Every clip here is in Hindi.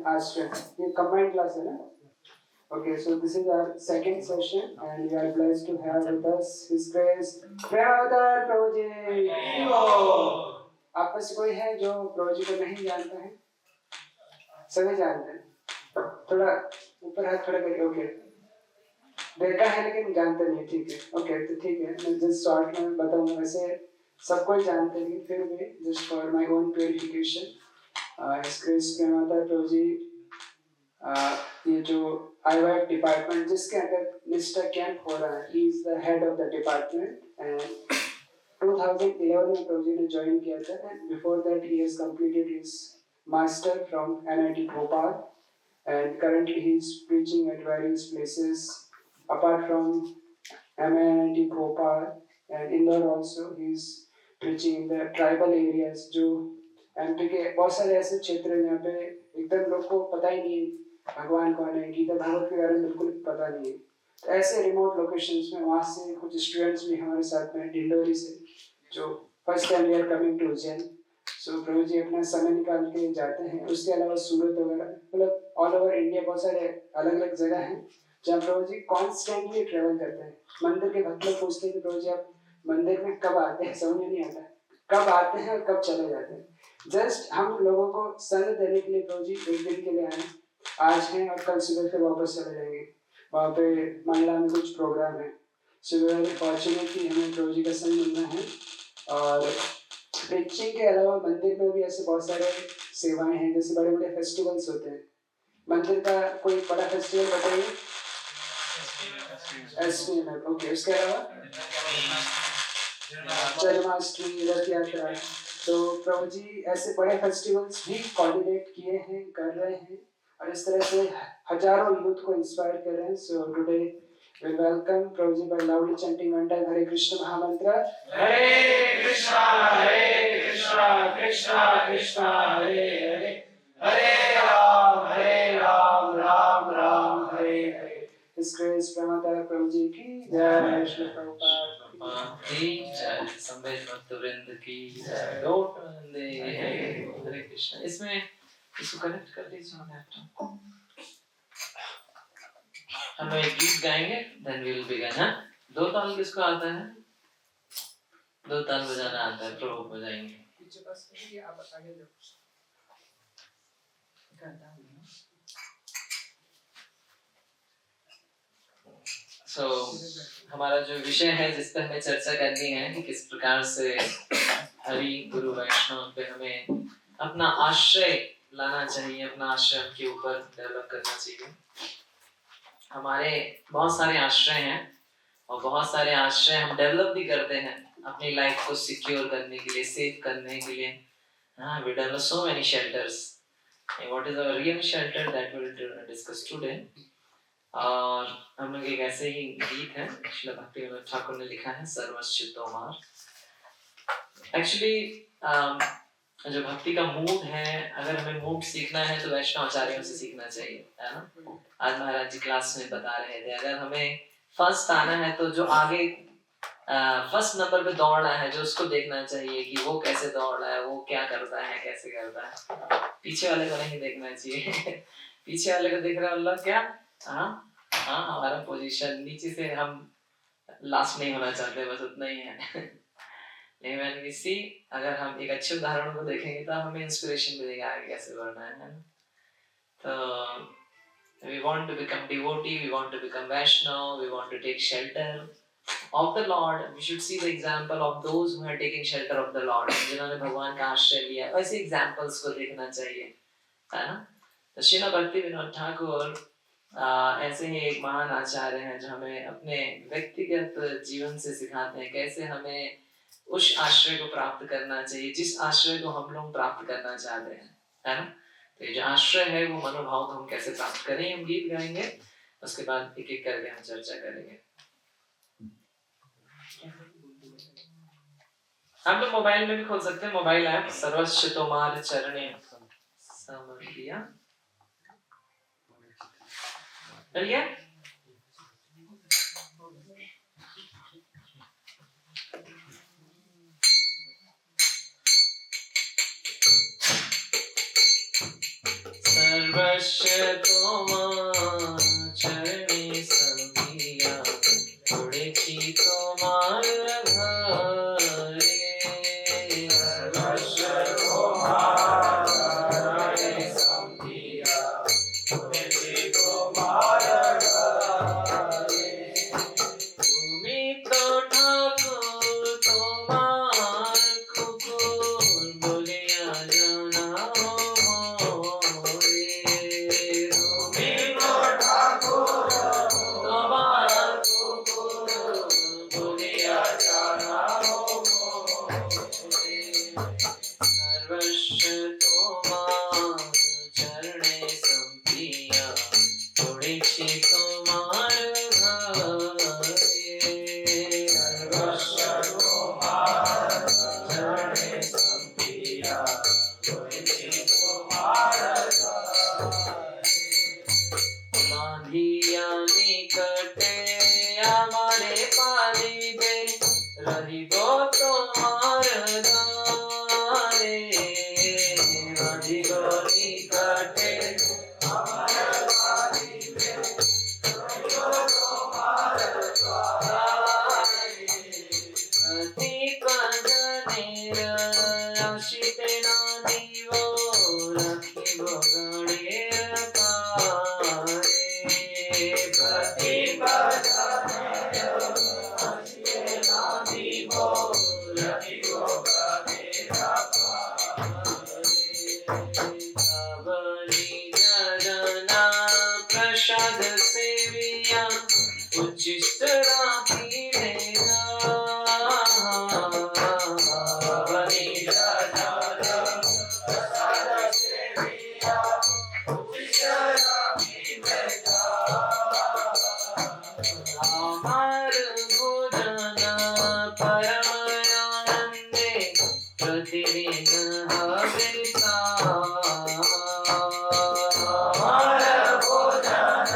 Ashray. ये combined class है ना? Okay, so this is our second session, and we are blessed to have with us His Grace Prabhupada Prabhuji. आप में से कोई है जो प्रभुजी को नहीं जानता है? सभी जानते हैं. थोड़ा ऊपर हाथ खड़ा करिए. ओके. देखा है लेकिन जानते नहीं. ठीक है. ओके, तो ठीक है. मैं जस्ट शॉर्ट में बताऊंगा. वैसे सबको जानते हैं, फिर भी just for my own purification. His Grace Prabhupada Prabhuji, ये जो IVF डिपार्टमेंट जिसके अंदर निष्ठा कैंप हो रहा है, he is the head of the department, and 2011 में प्रभुजी ने ज्वाइन किया था, and before that he has completed his master from NIT Bhopal, and currently he is preaching at various places apart from NIT Bhopal and Indore also. He is preaching in the tribal areas. जो एमपी के बहुत सारे ऐसे क्षेत्र हैं जहाँ पे एकदम लोग को पता ही नहीं भगवान कौन है, गीता भागवत के बारे में बिल्कुल पता नहीं है. तो ऐसे रिमोट लोकेशंस में वहाँ से कुछ स्टूडेंट्स भी हमारे साथ में डिंडोरी से, जो first time we are coming to Ujjain. So प्रभु जी अपना समय निकाल के जाते हैं. उसके अलावा सूरत वगैरह, मतलब ऑल ओवर इंडिया बहुत सारे अलग अलग जगह हैं जहाँ प्रभु जी कॉन्स्टेंटली ट्रेवल करते हैं. मंदिर के भक्त लोग पूछते हैं कि प्रभु जी आप मंदिर में कब आते हैं, समझ में नहीं आता कब आते हैं और कब चले जाते हैं. जस्ट हम लोगों को संग देने के लिए प्रभु जी एक दिन के लिए आए. आज हैं और कल सुबह फिर वापस चले जाएंगे. वहाँ पे मंडला में कुछ प्रोग्राम है. सो वी आर फॉर्चुनेट कि हमें प्रभु जी का संग मिलना है. और प्रीचिंग के अलावा मंदिर में भी ऐसे बहुत सारे सेवाएं हैं. जैसे बड़े बड़े फेस्टिवल्स होते हैं. मंदिर का कोई बड़ा फेस्टिवल बताइए. SPM. ओके. उसके अलावा जन्माष्टमी, रथ यात्रा. तो प्रभु जी ऐसे बड़े फेस्टिवल्स भी कोऑर्डिनेट किए हैं, कर रहे हैं, और इस तरह से हजारों यूथ को इंस्पायर कर रहे हैं. So today we welcome Prabhu ji by loudly chanting one time Hare Krishna mahamantra. Hare Krishna Krishna Krishna Hare Hare, Hare Ram Ram Hare Hare. His Grace Prabhupada प्रभु जी की जय. श्री प्रभुपाद की जय. संवेद भक्त वृंद की जय. लौट वंदे हरे कृष्ण. इसमें इसको कनेक्ट कर दीजिए लैपटॉप. हम एक गीत गाएंगे, then we will begin. हाँ, दो ताल किसको आता है? दो ताल बजाना आता है. प्रभु बजाएंगे. पीछे बस ये आप आगे जाओ. So हमारा जो विषय है जिस पर हमें चर्चा करनी है कि किस प्रकार से हरि गुरु वैष्णव पे हमें अपना आश्रय लाना चाहिए, अपना आश्रय उनके ऊपर डेवलप करना चाहिए. हमारे बहुत सारे आश्रय हैं और बहुत सारे आश्रय हम डेवलप भी करते हैं अपनी लाइफ को सिक्योर करने के लिए, सेफ करने के लिए. हाँ, we develop so many shelters. And what is our real shelter that we will discuss today. और हम लोग एक ऐसे ही गीत है श्रील भक्ति विनोद ठाकुर ने लिखा है, सर्वस्व तोमार. एक्चुअली जो भक्ति का मूड है, अगर हमें मूड सीखना है तो वैष्णव आचार्यों से सीखना चाहिए, है ना. आज महाराज जी क्लास में बता रहे थे, अगर हमें फर्स्ट आना है तो जो आगे फर्स्ट नंबर पे दौड़ रहा है, जो उसको देखना चाहिए कि वो कैसे दौड़ रहा है, वो क्या करता है, कैसे करता है. पीछे वाले को नहीं देखना चाहिए. पीछे वाले को देख रहे हो लोग क्या. हाँ, हमारा पोजीशन नीचे से हम लास्ट नहीं होना चाहते, बस उतना ही है. लेकिन मैंने सी, अगर हम एक अच्छे उदाहरण को देखेंगे तो हमें इंस्पिरेशन मिलेगा आगे कैसे बढ़ना है. तो we want to become devotee, we want to become Vaishnav, we want to take shelter of the Lord. We should see the example of those who are taking shelter of the Lord, जिन्होंने भगवान का आश्रय लिया. वैसे एग्जाम्पल्स को देखना चाहिए, है ना. तो श्रील भक्ति विनोद ठाकुर ऐसे ही एक महान आचार्य हैं जो हमें अपने व्यक्तिगत जीवन से सिखाते हैं कैसे हमें उस आश्रय को प्राप्त करना चाहिए जिस आश्रय को हम लोग प्राप्त करना चाहते हैं, है ना. तो ये जो आश्रय है वो मनोभाव को हम कैसे प्राप्त करें, हम गीत गाएंगे, उसके बाद एक एक करके हम चर्चा करेंगे. हम लोग मोबाइल में भी खोल सकते हैं, मोबाइल ऐप सर्वस्व तोमार चरणे समर्पिया. बढ़िया. তোমার চরণে সন্ধিয়া পড়েছি তোমার ঘরে সর্বস্ব তোমার চরণে সন্ধিয়া পড়েছি তোমার ঘরে তুমি তো ঠাকুর তোমার কুকুর বলিয়া জানাও মোরে তুমি তো ঠাকুর তোমার কুকুর বলিয়া জানাও মোরে সর্বস্ব তোমার চরণে সন্ধিয়া পড়েছি তোমার ঘরে সর্বস্ব তোমার চরণে সন্ধিয়া পড়েছি তোমার বাঁধিয়া নিকটে আমারে পালিবে রহিব তোমার দ্বারে বাঁধিব নিকটে আমারে পালিবে রহিব তোমার দ্বারে প্রতীক জনের আসিতে না দিব রাখিব গণের পারে প্রতীক জনের আসিতে না দিব রাখিব গণের পারে জনা প্রসাদ সেবিয়া उच्चिष्ट राखिले আমার ভোজন परम आनंदे प्रतिदिन হবে আমার ভোজন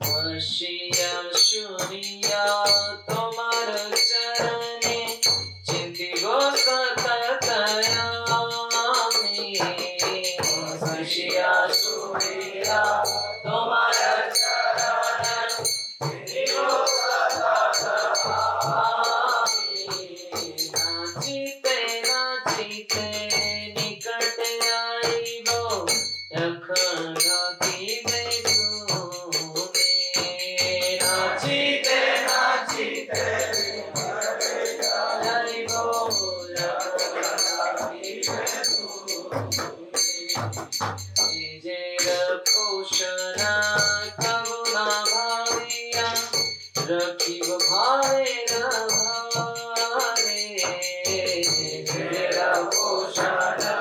বসিয়া শুনিয়া তোমার চরণে চিন্তিব সতত আমি বসিয়া শুনিয়া তোমার চরণে চিন্তিব সতত আমি নাচিতে নাচিতে নিকটে আইব এখন রাখিবে তুমি নাচিতে নাচিতে আইব এখন রাখিবে তুমি নিজের পোষণা কবু না ভাবিয়া রাখিব ভাবের ভারে নিজের পোষণা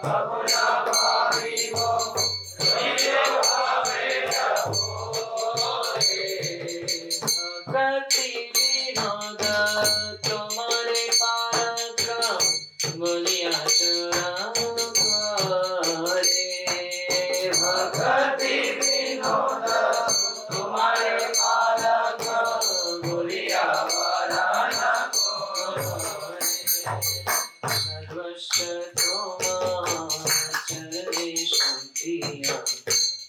কবু না ভাবিব রাখিব ভাবের ভারে ভক্তি বিনোদ তোমারে পারক্রম বলিয়া চরাও ঘরে ভক্তি বিনোদ তোমারে পারক্রম বলিয়া বরণ করে সর্বস্ব তোমার চরণে সন্ধিয়া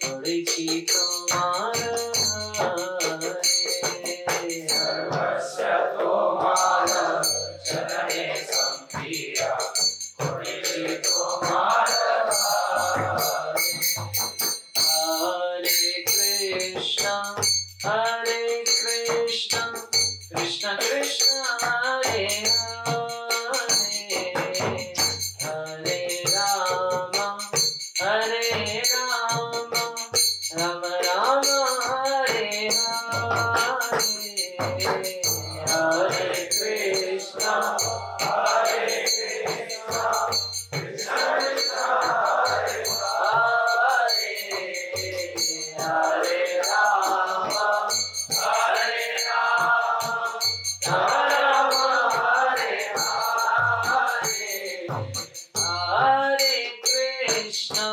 পড়েছি তোমার ঘরে সর্বস্ব তোমার চরণে সন্ধিয়া পড়েছি তোমার ঘরে হরে কৃষ্ণ কৃষ্ণ কৃষ্ণ হরে হরে হরে রাম রাম রাम हरे हरे हरे कृष्णा कृष्णा कृष्णा हरे हरे हरे राम राम हरे हरे हरे कृष्णा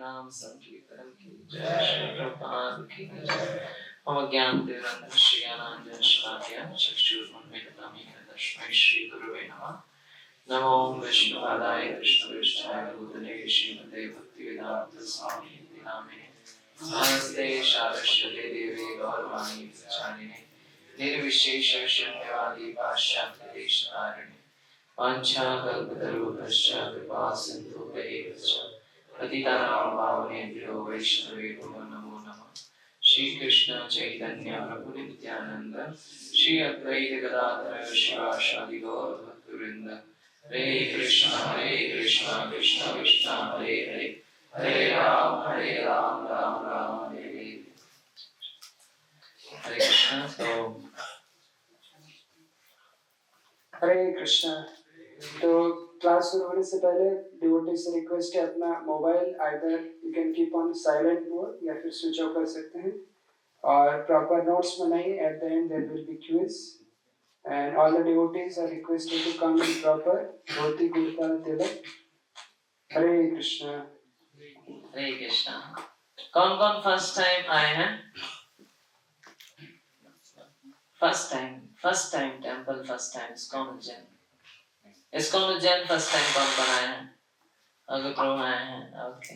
नाम संकीर्तन की जय, श्री प्रभुपाद की जय। मम ज्ञानतिमिरन्धस्य ज्ञानाञ्जनशलाकया चक्षुरुन्मीलितं येन तस्मै श्रीगुरवे नमः। नमो विष्णुपादाय कृष्णपृष्ठाय भूतले श्रीमते भक्तिवेदान्तस्वामिनिति नामिने नमस्ते सारस्वते देवे गौरवाणी प्रचारिणे निर्विशेष शून्यवादी पाश्चात्यदेशतारिणे वाञ्छाकल्पतरुभ्यश्च कृपा सिन्धुभ्यैव च पतितानां पावनेभ्यो वैष्णवेभ्यो नमो नमः। श्री कृष्ण चैतन्य प्रभु नित्यानंद श्री अद्वैत गदाधर शिवासादि गौर भक्तवृंद हरे कृष्ण कृष्ण कृष्ण हरे हरे हरे राम राम राम हरे हरे। हरे कृष्ण। तो हरे कृष्णा। तो क्लास शुरू होने से पहले डिवोटी से रिक्वेस्ट है अपना mobile either you can keep on silent mode या फिर स्विच ऑफ कर सकते हैं और प्रॉपर नोट्स बनाइए। At the end there will be quiz and all the devotees are requested to come in proper dhoti kurta tilak. Hare Krishna. Hare Krishna. कौन कौन फर्स्ट टाइम आए हैं? First time temple first time ISKCON Ujjain first time कौन कौन आए हैं? अगर प्रभु आए हैं, ओके।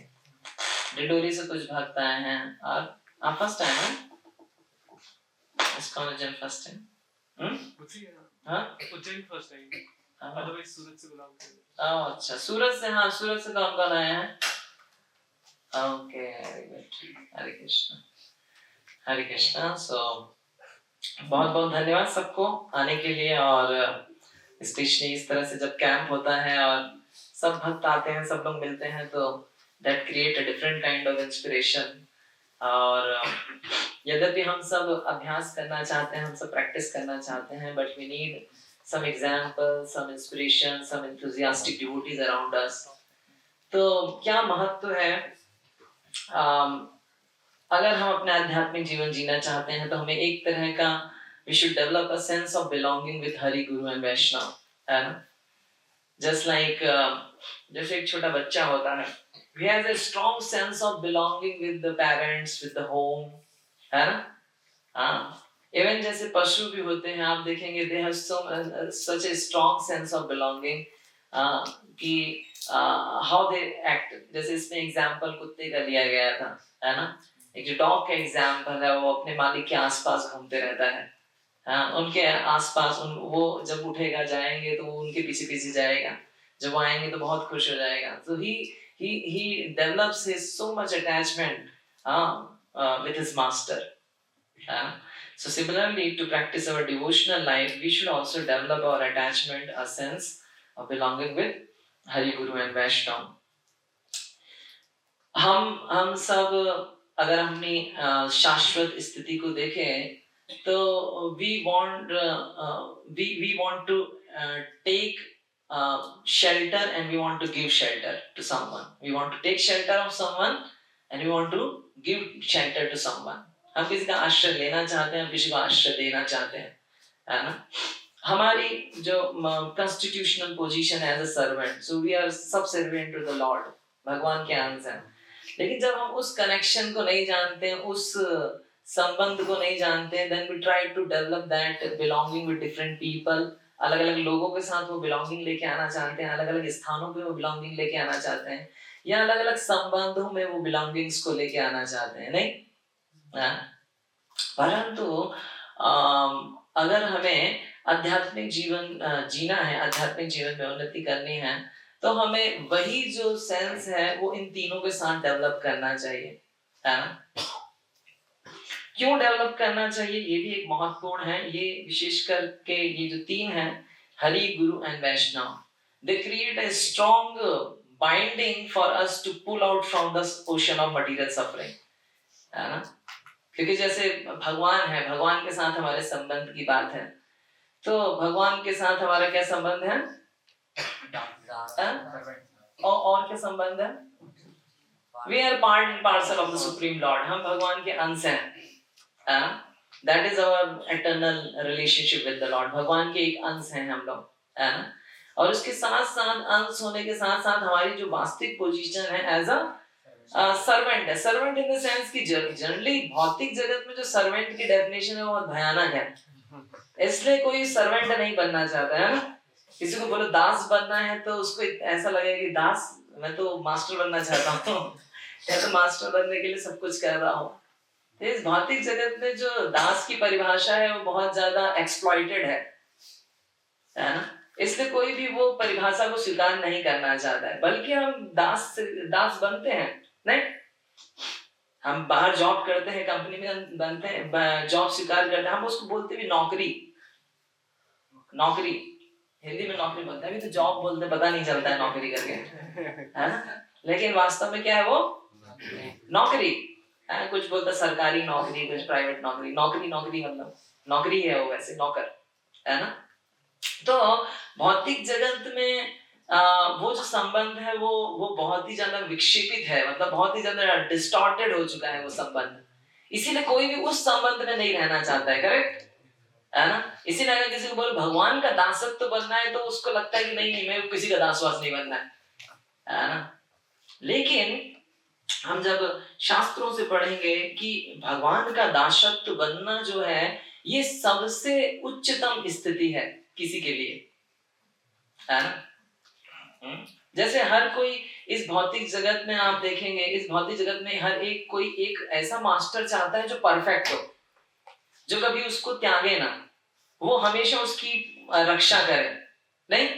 डिडोरी से कुछ भक्त आए हैं और आप फर्स्ट टाइम हैं? ISKCON Ujjain first time? हाँ उज्जैन फर्स्ट टाइम, अदरवाइज सूरत से बिलोंग करते हैं। अच्छा सूरत से। हाँ सूरत से कौन कौन आए हैं? ओके हरे कृष्णा। हरे कृष्णा। सो बहुत बहुत धन्यवाद सबको आने के लिए। और स्पेशली इस तरह से जब कैंप होता है और सब भक्त आते हैं, सब लोग मिलते हैं, तो that create a different kind of inspiration. और यद्यपि हम सब अभ्यास करना चाहते हैं, हम सब प्रैक्टिस करना चाहते हैं, but we need some example, some inspiration, some enthusiastic devotees around us. तो क्या महत्व है अगर हम अपने आध्यात्मिक जीवन जीना चाहते हैं, तो हमें एक तरह का we should develop a sense of belonging with Hari, Guru and Vaishnava, है ना? Just like जैसे एक छोटा बच्चा होता है, he has a strong sense of belonging with the parents, with the home, है ना? हाँ, even जैसे पशु भी होते हैं, आप देखेंगे they have such a strong sense of belonging कि how they act. जैसे इसमें एग्जाम्पल कुत्ते का लिया गया था, है ना? एक जो डॉग का एग्जाम्पल है, वो अपने मालिक के आसपास घूमते रहता है। हाँ, उनके आसपास वो जब उठेगा जाएंगे तो वो उनके पीछे पीछे जाएगा, जब वो आएंगे तो बहुत खुश हो जाएगा। So he develops his so much attachment with his master. So similarly, to practice our devotional life, we should also develop our attachment, a sense of belonging with Hari, Guru and Vaishnava. हम सब अगर अपनी शाश्वत स्थिति को देखें, तो we want to take shelter and we want to give shelter to someone. We want to take shelter of someone and we want to give shelter to someone. हम किसी का आश्रय लेना चाहते हैं, हम किसी को आश्रय देना चाहते हैं, है ना? हमारी जो constitutional position as a servant, so we are subservient to the Lord, भगवान के अंश हैं। लेकिन जब हम उस कनेक्शन को नहीं जानते, उस संबंध को नहीं जानते, then we try to develop that belonging with different people. अलग अलग लोगों के साथ वो बिलोंगिंग लेके आना चाहते हैं, अलग अलग स्थानों पे वो बिलोंगिंग लेके आना चाहते हैं, या अलग अलग संबंधों में वो बिलोंगिंग्स को लेके आना चाहते हैं, नहीं? परंतु अगर हमें आध्यात्मिक जीवन जीना है, आध्यात्मिक जीवन में उन्नति करनी है, तो हमें वही जो सेंस है वो इन तीनों के साथ डेवलप करना चाहिए, है ना? क्यों डेवलप करना चाहिए ये भी एक महत्वपूर्ण है। ये विशेष करके ये जो तीन हैं, Hari, guru and Vaishnava, they create a strong binding for us to pull out from the ocean of material suffering, है ना? क्योंकि जैसे भगवान है, भगवान के साथ हमारे संबंध की बात है, तो भगवान के साथ हमारा क्या संबंध है? और क्या संबंध है? We are part and parcel of the Supreme Lord. हम भगवान के अंश हैं। That is our eternal relationship with the Lord. भगवान के एक अंश हैं हम लोग, है ना? और उसके साथ साथ अंश होने के साथ साथ हमारी जो वास्तविक पोजीशन है एज अ सर्वेंट है। सर्वेंट इन द सेंस कि जनरली भौतिक जगत में जो सर्वेंट की डेफिनेशन है वो बहुत भयानक है, इसलिए कोई सर्वेंट नहीं बनना चाहता है ना। किसी को बोलो दास बनना है तो उसको ऐसा लगेगा कि दास, मैं तो मास्टर बनना चाहता हूँ या तो मास्टर बनने के लिए सब कुछ कर रहा हूँ। तो इस भौतिक जगत में जो दास की परिभाषा है वो बहुत ज्यादा एक्सप्लॉइटेड है ना? इसलिए कोई भी वो परिभाषा को स्वीकार नहीं करना चाहता है, बल्कि हम दास बनते हैं, नहीं? हम बाहर जॉब करते हैं, कंपनी में बनते हैं, जॉब स्वीकार करते हैं, हम उसको बोलते भी नौकरी, नौकरी हिंदी में नौकरी बोलते हैं, अभी तो जॉब बोलते हैं, पता नहीं चलता है नौकरी करके, है ना? लेकिन वास्तव में क्या है वो? नौकरी है। कुछ बोलता सरकारी नौकरी, कुछ प्राइवेट नौकरी। नौकरी नौकरी मतलब नौकरी है वो, वैसे नौकर, है ना? तो भौतिक जगत में वो जो संबंध है वो बहुत ही ज्यादा विक्षेपित है, मतलब बहुत ही ज्यादा डिस्टॉर्टेड हो चुका है वो संबंध। इसीलिए कोई भी उस संबंध में नहीं रहना चाहता है, करेक्ट है ना? इसीलिए अगर किसी को बोले भगवान का दासत्व तो बनना है तो उसको लगता है कि नहीं मैं किसी का दासवास नहीं बनना है ना? लेकिन हम जब शास्त्रों से पढ़ेंगे कि भगवान का दासत्व बनना जो है ये सबसे उच्चतम स्थिति है किसी के लिए, है ना? जैसे हर कोई इस भौतिक जगत में आप देखेंगे, इस भौतिक जगत में हर एक कोई एक ऐसा मास्टर चाहता है जो परफेक्ट हो, जो कभी उसको त्यागे ना, वो हमेशा उसकी रक्षा करे, नहीं?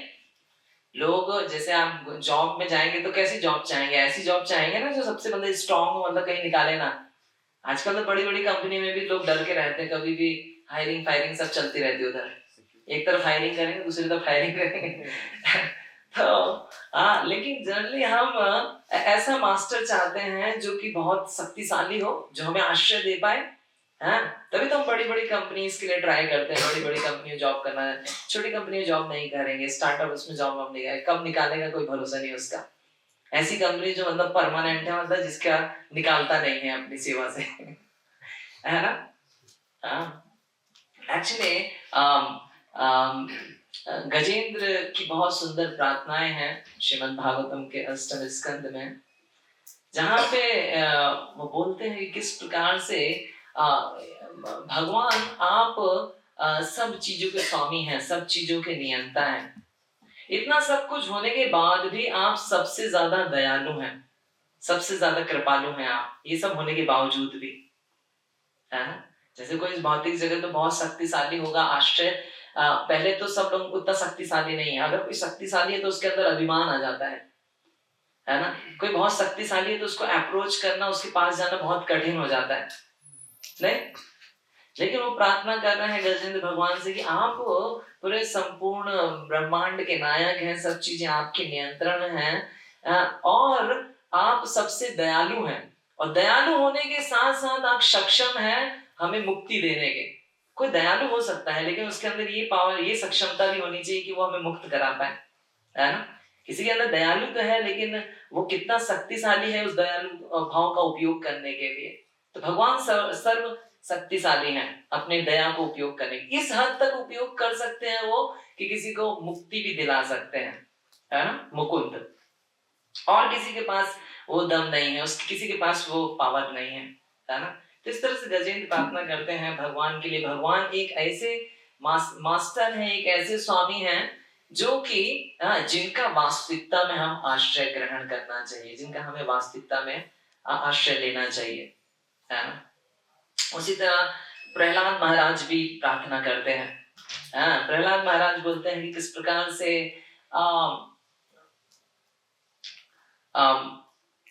लोग जैसे आप जॉब में जाएंगे तो कैसी जॉब चाहेंगे? ऐसी जॉब चाहेंगे ना जो सबसे मतलब स्ट्रांग हो, मतलब कहीं निकाले ना। आजकल तो बड़ी बड़ी कंपनी में भी लोग डर के रहते हैं, कभी भी हायरिंग फायरिंग सब चलती रहती है उधर, एक तरफ हायरिंग करेंगे दूसरी तरफ फायरिंग करेंगे तो लेकिन जनरली हम ऐसा मास्टर चाहते हैं जो कि बहुत शक्तिशाली हो, जो हमें आश्रय दे पाए, हाँ? तभी तो हम बड़ी बड़ी कंपनीज के लिए ट्राई करते हैं, बड़ी बड़ी कंपनी में जॉब करना है। छोटी कंपनी में जॉब नहीं करेंगे, स्टार्टअप उसमें जॉब हम नहीं करेंगे, कब निकालेगा कोई भरोसा नहीं उसका। ऐसी कंपनी जो मतलब परमानेंट है, मतलब जिसका निकालता नहीं है अपनी सेवा से है ना? एक्चुअली गजेंद्र की बहुत सुंदर प्रार्थनाएं हैं श्रीमद् भागवतम के अष्टम स्कंद में, जहाँ पे वो बोलते हैं कि किस प्रकार से भगवान आप सब चीजों के स्वामी हैं, सब चीजों के नियंता हैं। इतना सब कुछ होने के बाद भी आप सबसे ज्यादा दयालु हैं, सबसे ज्यादा कृपालु हैं आप, ये सब होने के बावजूद भी, है ना? जैसे कोई इस भौतिक जगत में बहुत शक्तिशाली होगा, आश्चर्य, पहले तो सब लोग उतना शक्तिशाली नहीं है, अगर कोई शक्तिशाली है तो उसके अंदर अभिमान आ जाता है ना? कोई बहुत शक्तिशाली है तो उसको अप्रोच करना, उसके पास जाना बहुत कठिन हो जाता है, नहीं? लेकिन वो प्रार्थना कर रहे हैं गजेंद्र भगवान से कि आप पूरे संपूर्ण ब्रह्मांड के नायक हैं, सब चीजें आपके नियंत्रण हैं, और आप सबसे दयालु हैं, और दयालु होने के साथ साथ आप सक्षम हैं हमें मुक्ति देने के। कोई दयालु हो सकता है लेकिन उसके अंदर ये पावर, ये सक्षमता भी होनी चाहिए कि वो हमें मुक्त करा पाए, है ना? किसी के अंदर दयालु तो है लेकिन वो कितना शक्तिशाली है उस दयालु भाव का उपयोग करने के लिए। तो भगवान सर्व शक्तिशाली हैं अपने दया को उपयोग करने इस हद तक उपयोग कर सकते हैं वो कि किसी को मुक्ति भी दिला सकते हैं, है ना, मुकुंद। और किसी के पास वो दम नहीं है, उसकी किसी के पास वो पावर नहीं है ना। तो इस तरह से गजेंद्र प्रार्थना करते हैं भगवान के लिए। भगवान एक ऐसे मास्टर हैं, एक ऐसे स्वामी हैं जो कि जिनका वास्तविकता में हम आश्रय ग्रहण करना चाहिए, जिनका हमें वास्तविकता में आश्रय लेना चाहिए, है ना। उसी तरह प्रहलाद महाराज भी प्रार्थना करते हैं। प्रहलाद महाराज बोलते हैं कि किस प्रकार से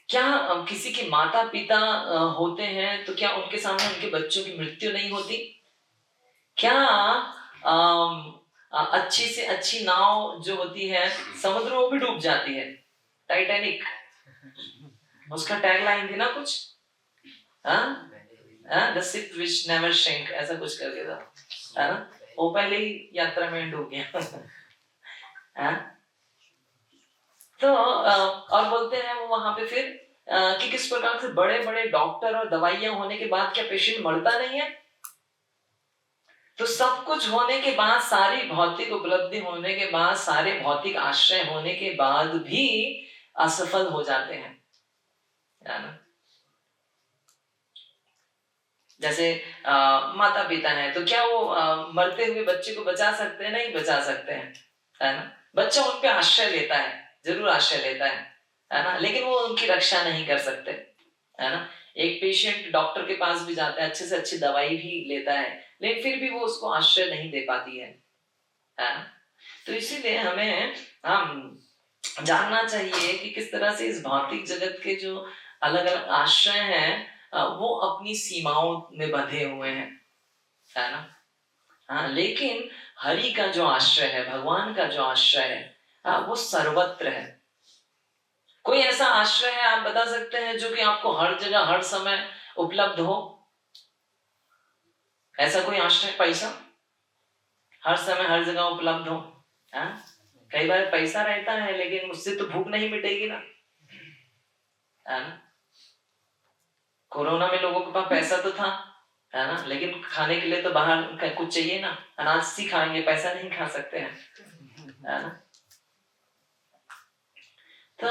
क्या किसी के माता पिता होते हैं तो क्या उनके सामने उनके बच्चों की मृत्यु नहीं होती? क्या अच्छी से अच्छी नाव जो होती है समुद्र में भी डूब जाती है? टाइटैनिक, उसका टैगलाइन थी ना कुछ, the ship which never sink, ऐसा कुछ करके था, है ना। वो पहले ही यात्रा में डूब गया। तो और बोलते हैं वो वहां पे फिर कि किस प्रकार से बड़े बड़े डॉक्टर और दवाइयां होने के बाद क्या पेशेंट मरता नहीं है? तो सब कुछ होने के बाद, सारी भौतिक उपलब्धि होने के बाद, सारे भौतिक आश्रय होने के बाद भी असफल हो जाते हैं, है ना। जैसे माता पिता हैं तो क्या वो मरते हुए बच्चे को बचा सकते हैं? नहीं बचा सकते हैं, है ना। बच्चा उन पे आश्रय लेता है, जरूर आश्रय लेता है ना, लेकिन वो उनकी रक्षा नहीं कर सकते, है ना। एक पेशेंट डॉक्टर के पास भी जाता है, अच्छे से अच्छी दवाई भी लेता है, लेकिन फिर भी वो उसको आश्रय नहीं दे पाती है ना। तो इसीलिए हमें हम जानना चाहिए कि किस तरह से इस भौतिक जगत के जो अलग अलग आश्रय हैं वो अपनी सीमाओं में बंधे हुए हैं, है ना। हाँ, लेकिन हरि का जो आश्रय है, भगवान का जो आश्रय है वो सर्वत्र है। कोई ऐसा आश्रय है आप बता सकते हैं जो कि आपको हर जगह हर समय उपलब्ध हो? ऐसा कोई आश्रय? पैसा हर समय हर जगह उपलब्ध हो? कई बार पैसा रहता है लेकिन उससे तो भूख नहीं मिटेगी ना, है ना। कोरोना में लोगों के पास पैसा तो था, है ना, लेकिन खाने के लिए तो बाहर कुछ चाहिए ना, अनाज सी खाएंगे, पैसा नहीं खा सकते हैं, है ना। तो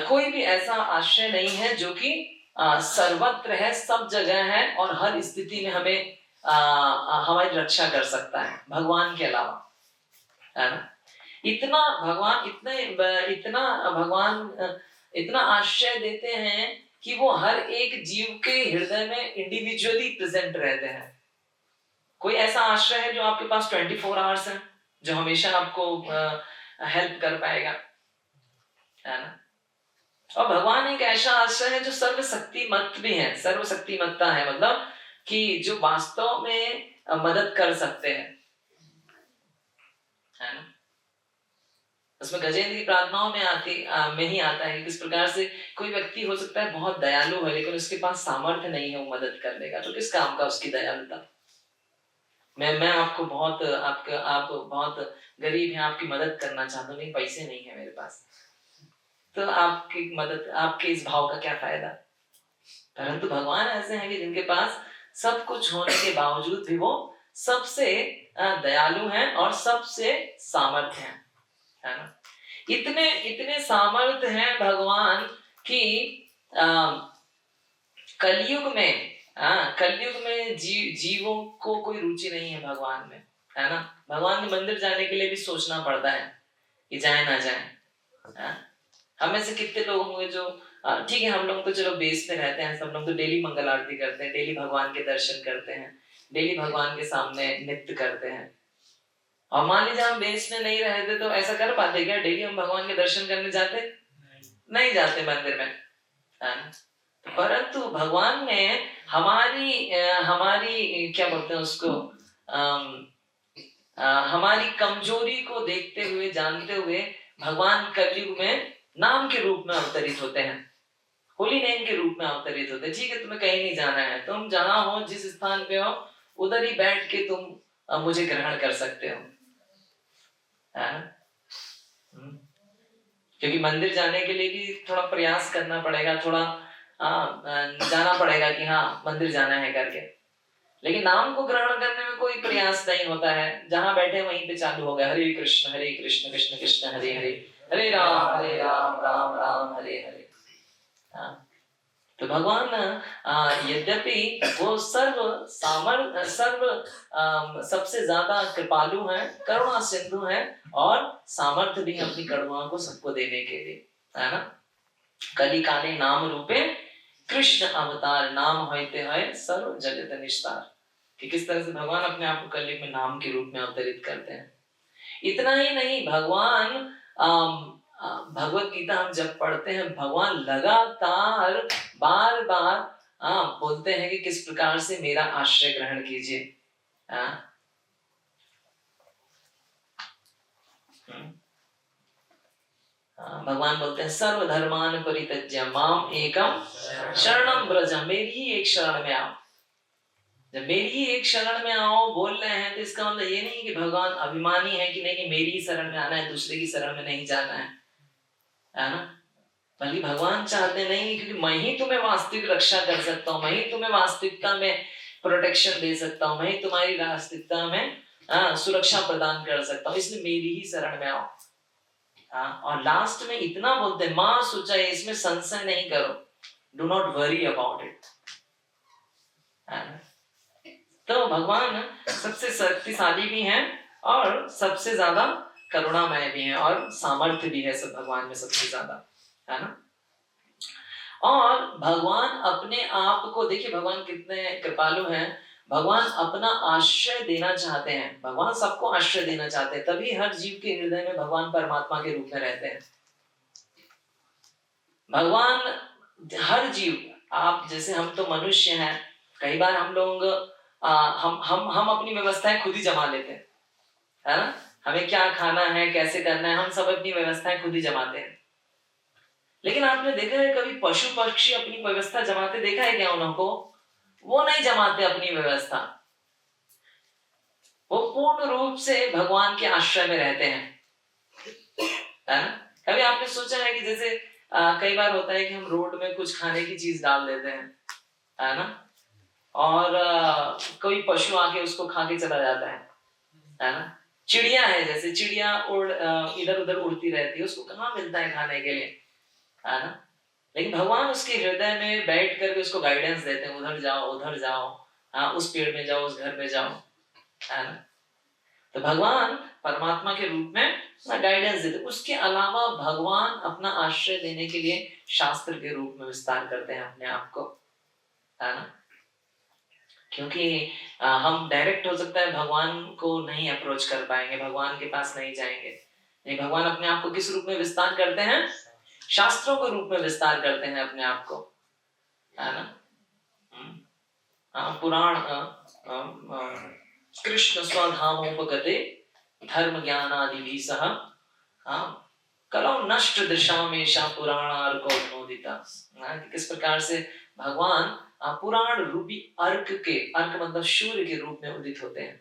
कोई भी ऐसा आश्रय नहीं है जो कि सर्वत्र है, सब जगह है और हर स्थिति में हमें हमारी रक्षा कर सकता है भगवान के अलावा, है ना। इतना भगवान इतना आश्रय देते हैं कि वो हर एक जीव के हृदय में इंडिविजुअली प्रेजेंट रहते हैं। कोई ऐसा आश्रय है जो आपके पास 24 आवर्स है, जो हमेशा आपको हेल्प कर पाएगा, है ना। और भगवान एक ऐसा आश्रय है जो सर्वशक्तिमत भी है। सर्वशक्तिमत्ता है मतलब कि जो वास्तव में मदद कर सकते हैं, है ना। उसमें गजेंद्र की प्रार्थनाओं में ही आता है किस प्रकार से कोई व्यक्ति हो सकता है बहुत दयालु है लेकिन उसके पास सामर्थ्य नहीं है वो मदद करने का, तो किस काम का उसकी दयालुता। मैं आपको बहुत आप बहुत गरीब हैं, आपकी मदद करना चाहता हूँ, नहीं पैसे नहीं है मेरे पास, तो आपकी मदद, आपके इस भाव का क्या फायदा। परंतु भगवान ऐसे हैं कि जिनके पास सब कुछ होने के बावजूद भी वो सबसे दयालु हैं और सबसे सामर्थ्य हैं, है ना। इतने सामर्थ्य हैं भगवान कि कलयुग में जीवों को कोई रुचि नहीं है भगवान में, है ना। भगवान के मंदिर जाने के लिए भी सोचना पड़ता है कि जाए ना जाए। हमें से कितने लोग होंगे जो ठीक है, हम लोग तो चलो बेस में रहते हैं, सब लोग तो डेली मंगल आरती करते हैं, डेली भगवान के दर्शन करते हैं, डेली भगवान के सामने नृत्य करते हैं। और मान लीजिए हम बेस में नहीं रहते तो ऐसा कर पाते क्या? डेली हम भगवान के दर्शन करने जाते नहीं जाते मंदिर में, है ना। परंतु भगवान ने हमारी क्या बोलते हैं उसको, हमारी कमजोरी को देखते हुए, जानते हुए भगवान कलयुग में नाम के रूप में अवतरित होते हैं, होली नेम के रूप में अवतरित होते हैं। ठीक है, तुम्हें कहीं नहीं जाना है, तुम जहां हो, जिस स्थान पे हो, उधर ही बैठ के तुम मुझे ग्रहण कर सकते हो, है ना। क्योंकि मंदिर जाने के लिए भी थोड़ा प्रयास करना पड़ेगा, थोड़ा जाना पड़ेगा कि हाँ मंदिर जाना है करके, लेकिन नाम को ग्रहण करने में कोई प्रयास नहीं होता है। जहां बैठे वहीं पे चालू हो गया, हरे कृष्ण कृष्ण कृष्ण हरे हरे, हरे राम राम राम हरे हरे। तो भगवान यद्यपि वो सबसे ज्यादा कृपालु हैं, करुणा सिंधु हैं, और सामर्थ्य भी अपनी करुणा को सबको देने के लिए, है ना। कली काले नाम रूपे कृष्ण अवतार, नाम होते हैं सर्व जगत निस्तार, कि किस तरह से भगवान अपने आप को कलयुग में नाम के रूप में अवतरित करते हैं। इतना ही नहीं, भगवान भगवत गीता हम जब पढ़ते हैं, भगवान लगातार बार बार बोलते हैं कि किस प्रकार से मेरा आश्रय ग्रहण कीजिए। भगवान बोलते हैं सर्वधर्मान परित्यज्य माम एकम शरणम व्रज, मेरी ही एक शरण में आओ। जब मेरी ही एक शरण में आओ बोल रहे हैं, तो इसका मतलब ये नहीं कि भगवान अभिमानी है कि नहीं कि मेरी ही शरण में आना है, दूसरे की शरण में नहीं जाना है ना। बल्कि भगवान चाहते नहीं, क्योंकि मैं ही तुम्हें वास्तविक रक्षा कर सकता हूँ, मैं ही तुम्हें वास्तविकता में प्रोटेक्शन दे सकता हूँ, मैं ही तुम्हारी वास्तविकता में सुरक्षा प्रदान कर सकता हूँ, इसलिए मेरी ही शरण में आओ। और लास्ट में इतना बोलते हैं, माँ सोचा इसमें संशय नहीं करो, do not worry about it. तो भगवान सबसे शक्तिशाली भी हैं और सबसे ज्यादा करुणामय भी हैं, और सामर्थ्य भी है सब भगवान में सबसे ज्यादा, है ना। और भगवान अपने आप को देखिए, भगवान कितने कृपालु हैं। भगवान अपना आश्रय देना चाहते हैं, भगवान सबको आश्रय देना चाहते हैं, तभी हर जीव के हृदय में भगवान परमात्मा के रूप में रहते हैं। भगवान हर जीव, आप जैसे हम तो मनुष्य हैं, कई बार हम लोग हम अपनी व्यवस्थाएं खुद ही जमा लेते हैं, है ना। हमें क्या खाना है, कैसे करना है, हम सब अपनी व्यवस्थाएं खुद ही जमाते हैं। लेकिन आपने देखा है कभी पशु पक्षी अपनी व्यवस्था जमाते देखा है क्या उनको? वो नहीं जमाते अपनी व्यवस्था, वो पूर्ण रूप से भगवान के आश्रय में रहते हैं, है ना। कभी आपने सोचा है कि जैसे कई बार होता है कि हम रोड में कुछ खाने की चीज डाल देते हैं, है ना, और कोई पशु आके उसको खा के चला जाता है ना। चिड़िया है, जैसे चिड़िया इधर उधर उड़ती रहती है, उसको कहाँ मिलता है खाने के लिए, है ना। लेकिन भगवान उसके हृदय में बैठ करके उसको गाइडेंस देते हैं, उधर जाओ, हाँ उस पेड़ में जाओ, उस घर में जाओ, है ना। तो भगवान परमात्मा के रूप में गाइडेंस देते। उसके अलावा भगवान अपना आश्रय देने के लिए शास्त्र के रूप में विस्तार करते हैं अपने आप को, है ना। क्योंकि हम डायरेक्ट हो सकता है भगवान को नहीं अप्रोच कर पाएंगे, भगवान के पास नहीं जाएंगे, नहीं, भगवान अपने आप को किस रूप में विस्तार करते हैं? शास्त्रों के रूप में विस्तार करते हैं अपने आप को, है ना। पुराण कृष्ण स्वधामोपगते धर्म ज्ञान आदि भी सह कलौ नष्ट दृशामेशा पुराणार्को नोदिता। किस प्रकार से भगवान पुराण रूपी अर्क मतलब सूर्य के रूप में उदित होते हैं।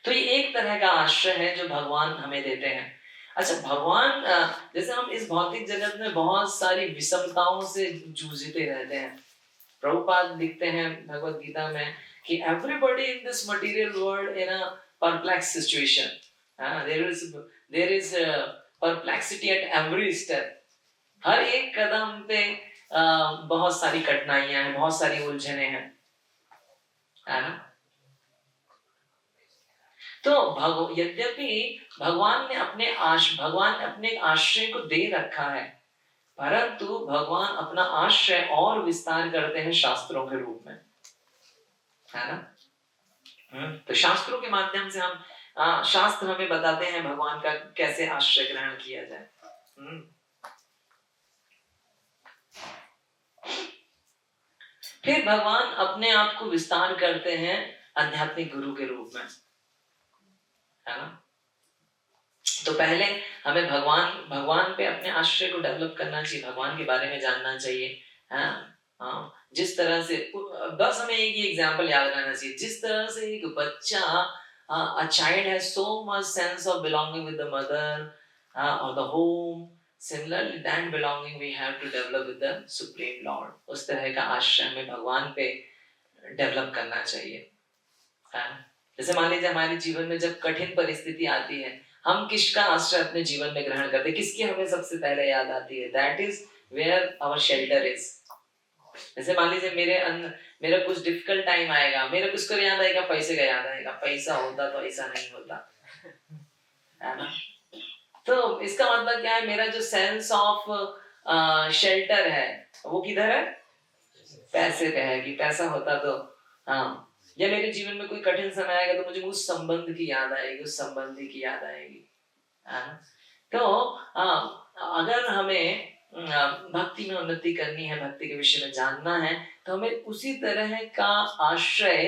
तो ये एक तरह का आश्रय है जो भगवान हमें देते हैं। अच्छा, भगवान जैसे हम इस भौतिक जगत में बहुत सारी विषमताओं से जूझते रहते हैं। प्रभुपाद लिखते हैं भगवत गीता में कि everybody in this material world in a perplex situation, there is perplexity at every step. हर एक कदम पे बहुत सारी कठिनाइयां हैं, बहुत सारी उलझने हैं, है ना। तो यद्यपि भगवान ने अपने आश्रय को दे रखा है, परंतु भगवान अपना आश्रय और विस्तार करते हैं शास्त्रों के रूप में, है ना। तो शास्त्रों के माध्यम से हम शास्त्र हमें बताते हैं भगवान का कैसे आश्रय ग्रहण किया जाए। फिर भगवान अपने आप को विस्तार करते हैं आध्यात्मिक गुरु के रूप में, है ना। तो पहले हमें भगवान पे अपने आश्रय को डेवलप करना चाहिए, भगवान के बारे में जानना चाहिए। हाँ, जिस तरह से बस हमें एक ही एग्जांपल याद रहना चाहिए, जिस तरह से एक बच्चा a child has so much sense of belonging with the mother or the home, Similarly, that belonging we have to develop with the Supreme Lord. उस तरह का आश्रय हमें भगवान पे डेवलप करना चाहिए, है ना? जैसे मान लीजिए हमारे जीवन में जब कठिन परिस्थिति आती है, हम किसका आश्रय अपने जीवन में ग्रहण करते हैं, किसकी हमें सबसे पहले याद आती है? That is where our shelter is. जैसे मान लीजिए मेरा कुछ डिफिकल्ट टाइम आएगा, मेरा किसको याद आएगा? पैसे का याद आएगा। पैसा होता तो ऐसा नहीं होता, है ना? तो इसका मतलब क्या है? मेरा जो सेंस ऑफ शेल्टर है वो किधर है? पैसे पे है। कि पैसा होता तो हाँ, या मेरे जीवन में कोई कठिन समय आएगा तो मुझे उस संबंध की याद आएगी, उस संबंधी की याद आएगी, है ना? तो अगर हमें भक्ति में उन्नति करनी है, भक्ति के विषय में जानना है, तो हमें उसी तरह का आश्रय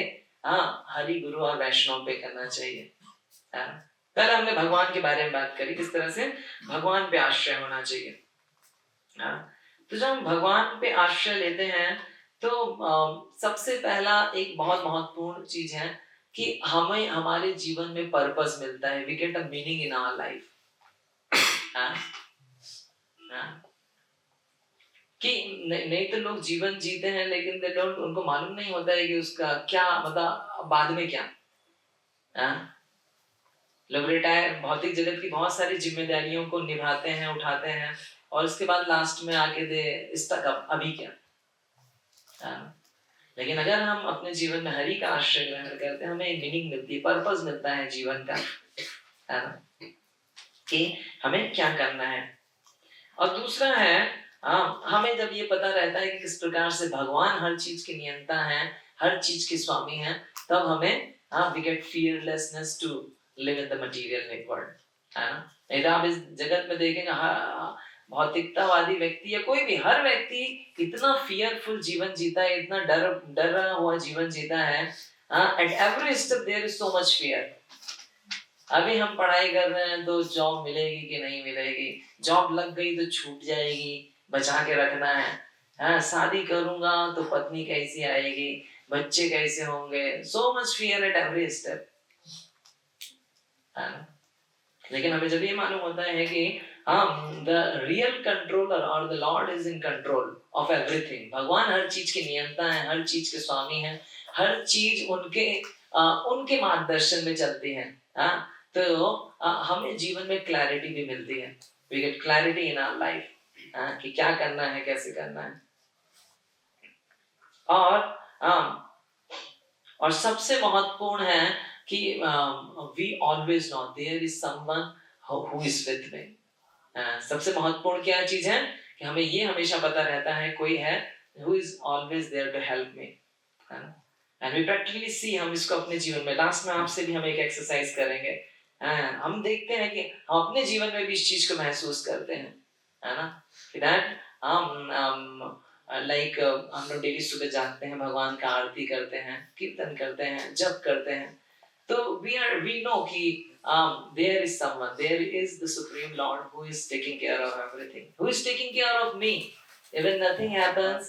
हरि गुरु और वैष्णव पे करना चाहिए, है ना? पहले हमने भगवान के बारे में बात करी, किस तरह से भगवान पे आश्रय होना चाहिए। तो जब हम भगवान पे आश्रय लेते हैं तो सबसे पहला एक बहुत महत्वपूर्ण चीज है कि हमें हमारे जीवन में पर्पस मिलता है। We get a meaning in our life. कि नहीं तो लोग जीवन जीते हैं लेकिन दे डोंट, उनको मालूम नहीं होता है कि उसका क्या मतलब बाद में क्या। लोग रिटायर, भौतिक जगत की बहुत सारी जिम्मेदारियों को निभाते हैं, उठाते हैं, और उसके बाद लास्ट में आके दे इस तक अभी क्या। लेकिन अगर हम अपने जीवन में हरि का आश्रय ग्रहण करते हैं, हमें मीनिंग मिलती है, पर्पस मिलता है जीवन का, है ना, कि हमें क्या करना है। और दूसरा है हमें जब ये पता रहता है कि किस प्रकार से भगवान हर चीज के नियंता है, हर चीज के स्वामी हैं, तब हमें we get fearlessness to live in the material world, है ना? नहीं तो आप इस जगत में देखेंगे भौतिकतावादी व्यक्ति या कोई भी, हर व्यक्ति इतना फियरफुल जीवन जीता है, इतना डरा हुआ जीवन जीता है। At every step there is so much fear. अभी हम पढ़ाई कर रहे हैं तो जॉब मिलेगी कि नहीं मिलेगी, जॉब लग गई तो छूट जाएगी, बचा के रखना है। शादी करूंगा तो पत्नी कैसी आएगी, बच्चे कैसे होंगे, सो much fear eight every step. लेकिन हमें जब ये मालूम होता है कि the real controller or the Lord is in control of everything, भगवान हर चीज के नियंता है, हर चीज के स्वामी हैं, हर चीज उनके मार्गदर्शन में चलती है, तो हमें जीवन में क्लैरिटी भी मिलती है। We get clarity in our life, कि क्या करना है, कैसे करना है। और सबसे महत्वपूर्ण है कि we always know there is someone who is with me। सबसे महत्वपूर्ण क्या चीज है कि हमें ये हमेशा पता रहता है कोई है who is always there to help me, and we practically see, हम इसको अपने जीवन में, लास्ट में आपसे भी हम एक एक्सरसाइज करेंगे। हम देखते हैं कि हम अपने जीवन में भी इस चीज को महसूस करते हैं, है ना, that लाइक हम लोग डेली सुबह जागते हैं, भगवान का आरती करते हैं, कीर्तन करते हैं, जप करते हैं, तो we know कि there is someone, there is the Supreme Lord who is taking care of everything, who is taking care of me. Even nothing happens,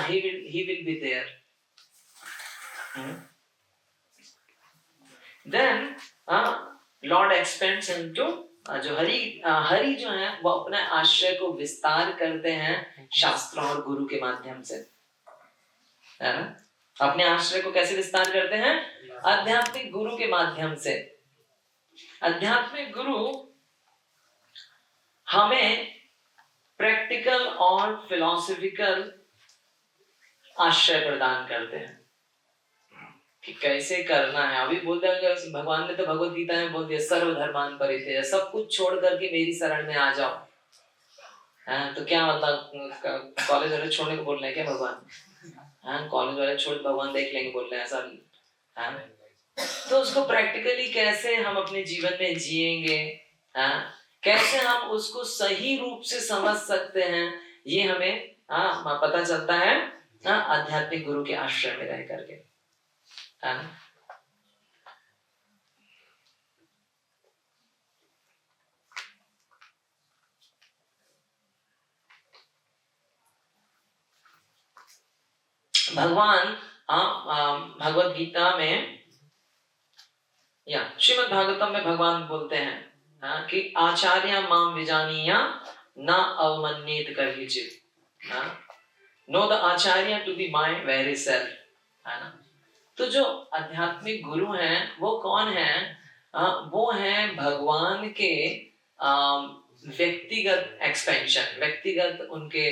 he will be there. Then Lord expands into जो हरि जो है वो अपने आश्रय को विस्तार करते हैं शास्त्रों और गुरु के माध्यम से, है ना? अपने आश्रय को कैसे विस्तार करते हैं? आध्यात्मिक गुरु के माध्यम से। आध्यात्मिक गुरु हमें प्रैक्टिकल और फिलोसॉफिकल आश्रय प्रदान करते हैं कि कैसे करना है। अभी बोलते हैं भगवान ने तो भगवत गीता में बोल दिया सर्वधर्मान परित्यज्य, सब कुछ छोड़ करके मेरी शरण में आ जाओ। तो क्या मतलब कॉलेज वाले छोड़ने को बोल रहे हैं क्या भगवान? कॉलेज वाले छोड़ भगवान देख लेंगे बोल रहे हैं ऐसा। तो उसको प्रैक्टिकली कैसे हम अपने जीवन में जिएंगे, कैसे हम उसको सही रूप से समझ सकते हैं, ये हमें पता चलता है आध्यात्मिक गुरु के आश्रय में रह करके। भगवान भगवत गीता में या श्रीमद् भागवतम में भगवान बोलते हैं कि आचार्य माम विजानीया ना अवमन्येत कदाचित, know the acharya to be my very self, है ना। तो जो आध्यात्मिक गुरु हैं वो कौन हैं? वो हैं भगवान के व्यक्तिगत एक्सपेंशन, व्यक्तिगत उनके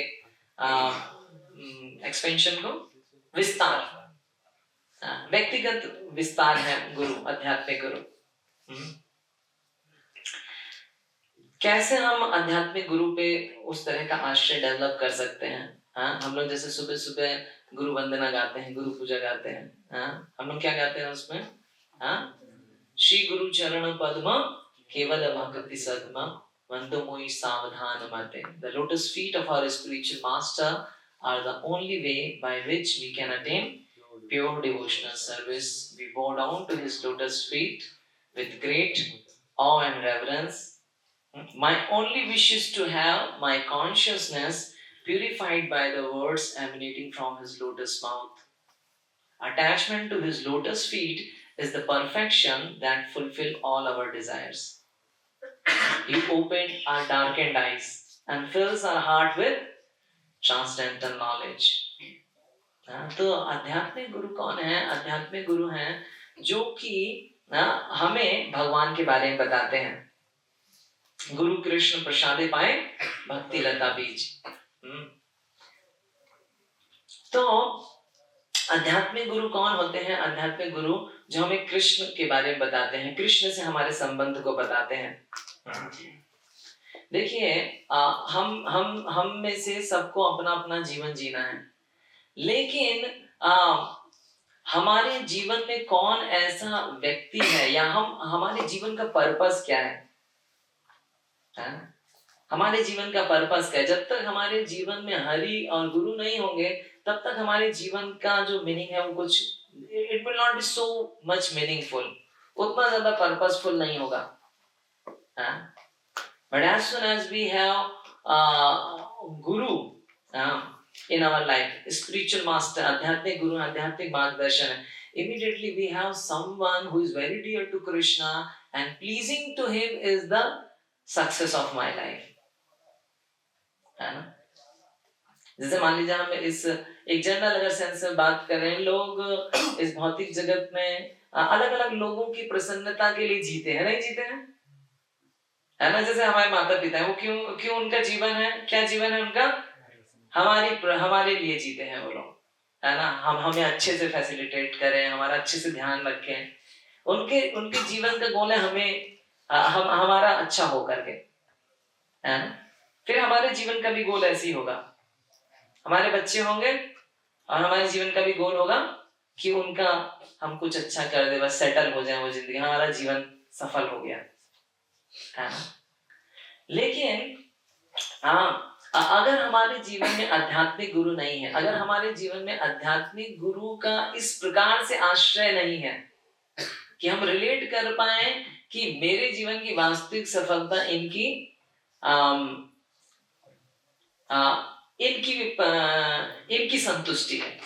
एक्सपेंशन को विस्तार, व्यक्तिगत विस्तार है गुरु, आध्यात्मिक गुरु। कैसे हम आध्यात्मिक गुरु पे उस तरह का आश्रय डेवलप कर सकते हैं? हम लोग जैसे सुबह सुबह गुरु वंदना गाते हैं, गुरु पूजा गाते हैं, हम लोग क्या गाते हैं उसमें? श्री गुरु चरण पद्म केवल भक्ति सद्म वंदो मोहि सावधान मते। The lotus feet of our spiritual master are the only way by which we can attain pure devotional service. We bow down to his lotus feet with great awe and reverence. My only wish is to have my consciousness purified by the words emanating from his lotus mouth. Attachment to his lotus feet is the perfection that fulfill all our desires. He opened our darkened eyes and fills our heart with transcendental knowledge. तो आध्यात्मिक गुरु कौन है? आध्यात्मिक गुरु हैं जो कि हमें भगवान के बारे में बताते हैं। गुरु कृष्ण प्रसादे पाए भक्ति लता बीज। तो आध्यात्मिक गुरु कौन होते हैं? आध्यात्मिक गुरु जो हमें कृष्ण के बारे में बताते हैं, कृष्ण से हमारे संबंध को बताते हैं। देखिए, हम में से सबको अपना अपना जीवन जीना है, लेकिन हमारे जीवन में कौन ऐसा व्यक्ति है या हमारे जीवन का पर्पस क्या है? हमारे जीवन का पर्पस क्या है? जब तक हमारे जीवन में हरि और गुरु नहीं होंगे तब तक हमारे जीवन का जो मीनिंग है वो कुछ, it will not be so much meaningful, उतना ज्यादा पर्पसफुल नहीं होगा। But as soon as we have guru in our life, spiritual master, आध्यात्मिक गुरु, आध्यात्मिक मार्गदर्शन है, immediately we have someone who is very dear to Krishna and pleasing to him is the success of my life, है ना। जैसे मान लीजिए हम इस एक जनरल अगर सेंस में बात करें, लोग इस भौतिक जगत में अलग अलग लोगों की प्रसन्नता के लिए जीते हैं, नहीं जीते हैं, है ना। जैसे हमारे माता पिता है, वो क्यों उनका जीवन है, क्या जीवन है उनका? हमारे लिए जीते हैं वो लोग, है ना। हमें अच्छे से फैसिलिटेट करें, हमारा अच्छे से ध्यान रखें, उनके जीवन का गोल है हमारा अच्छा हो करके, है ना। फिर हमारे जीवन का भी गोल ऐसे ही होगा, हमारे बच्चे होंगे और हमारे जीवन का भी गोल होगा कि उनका हम कुछ अच्छा कर दे, बस सेटल हो जाए वो जिंदगी, हमारा जीवन सफल हो गया, है ना। लेकिन अगर हमारे जीवन में आध्यात्मिक गुरु नहीं है, अगर हमारे जीवन में आध्यात्मिक गुरु का इस प्रकार से आश्रय नहीं है कि हम रिलेट कर पाए कि मेरे जीवन की वास्तविक सफलता इनकी संतुष्टि है।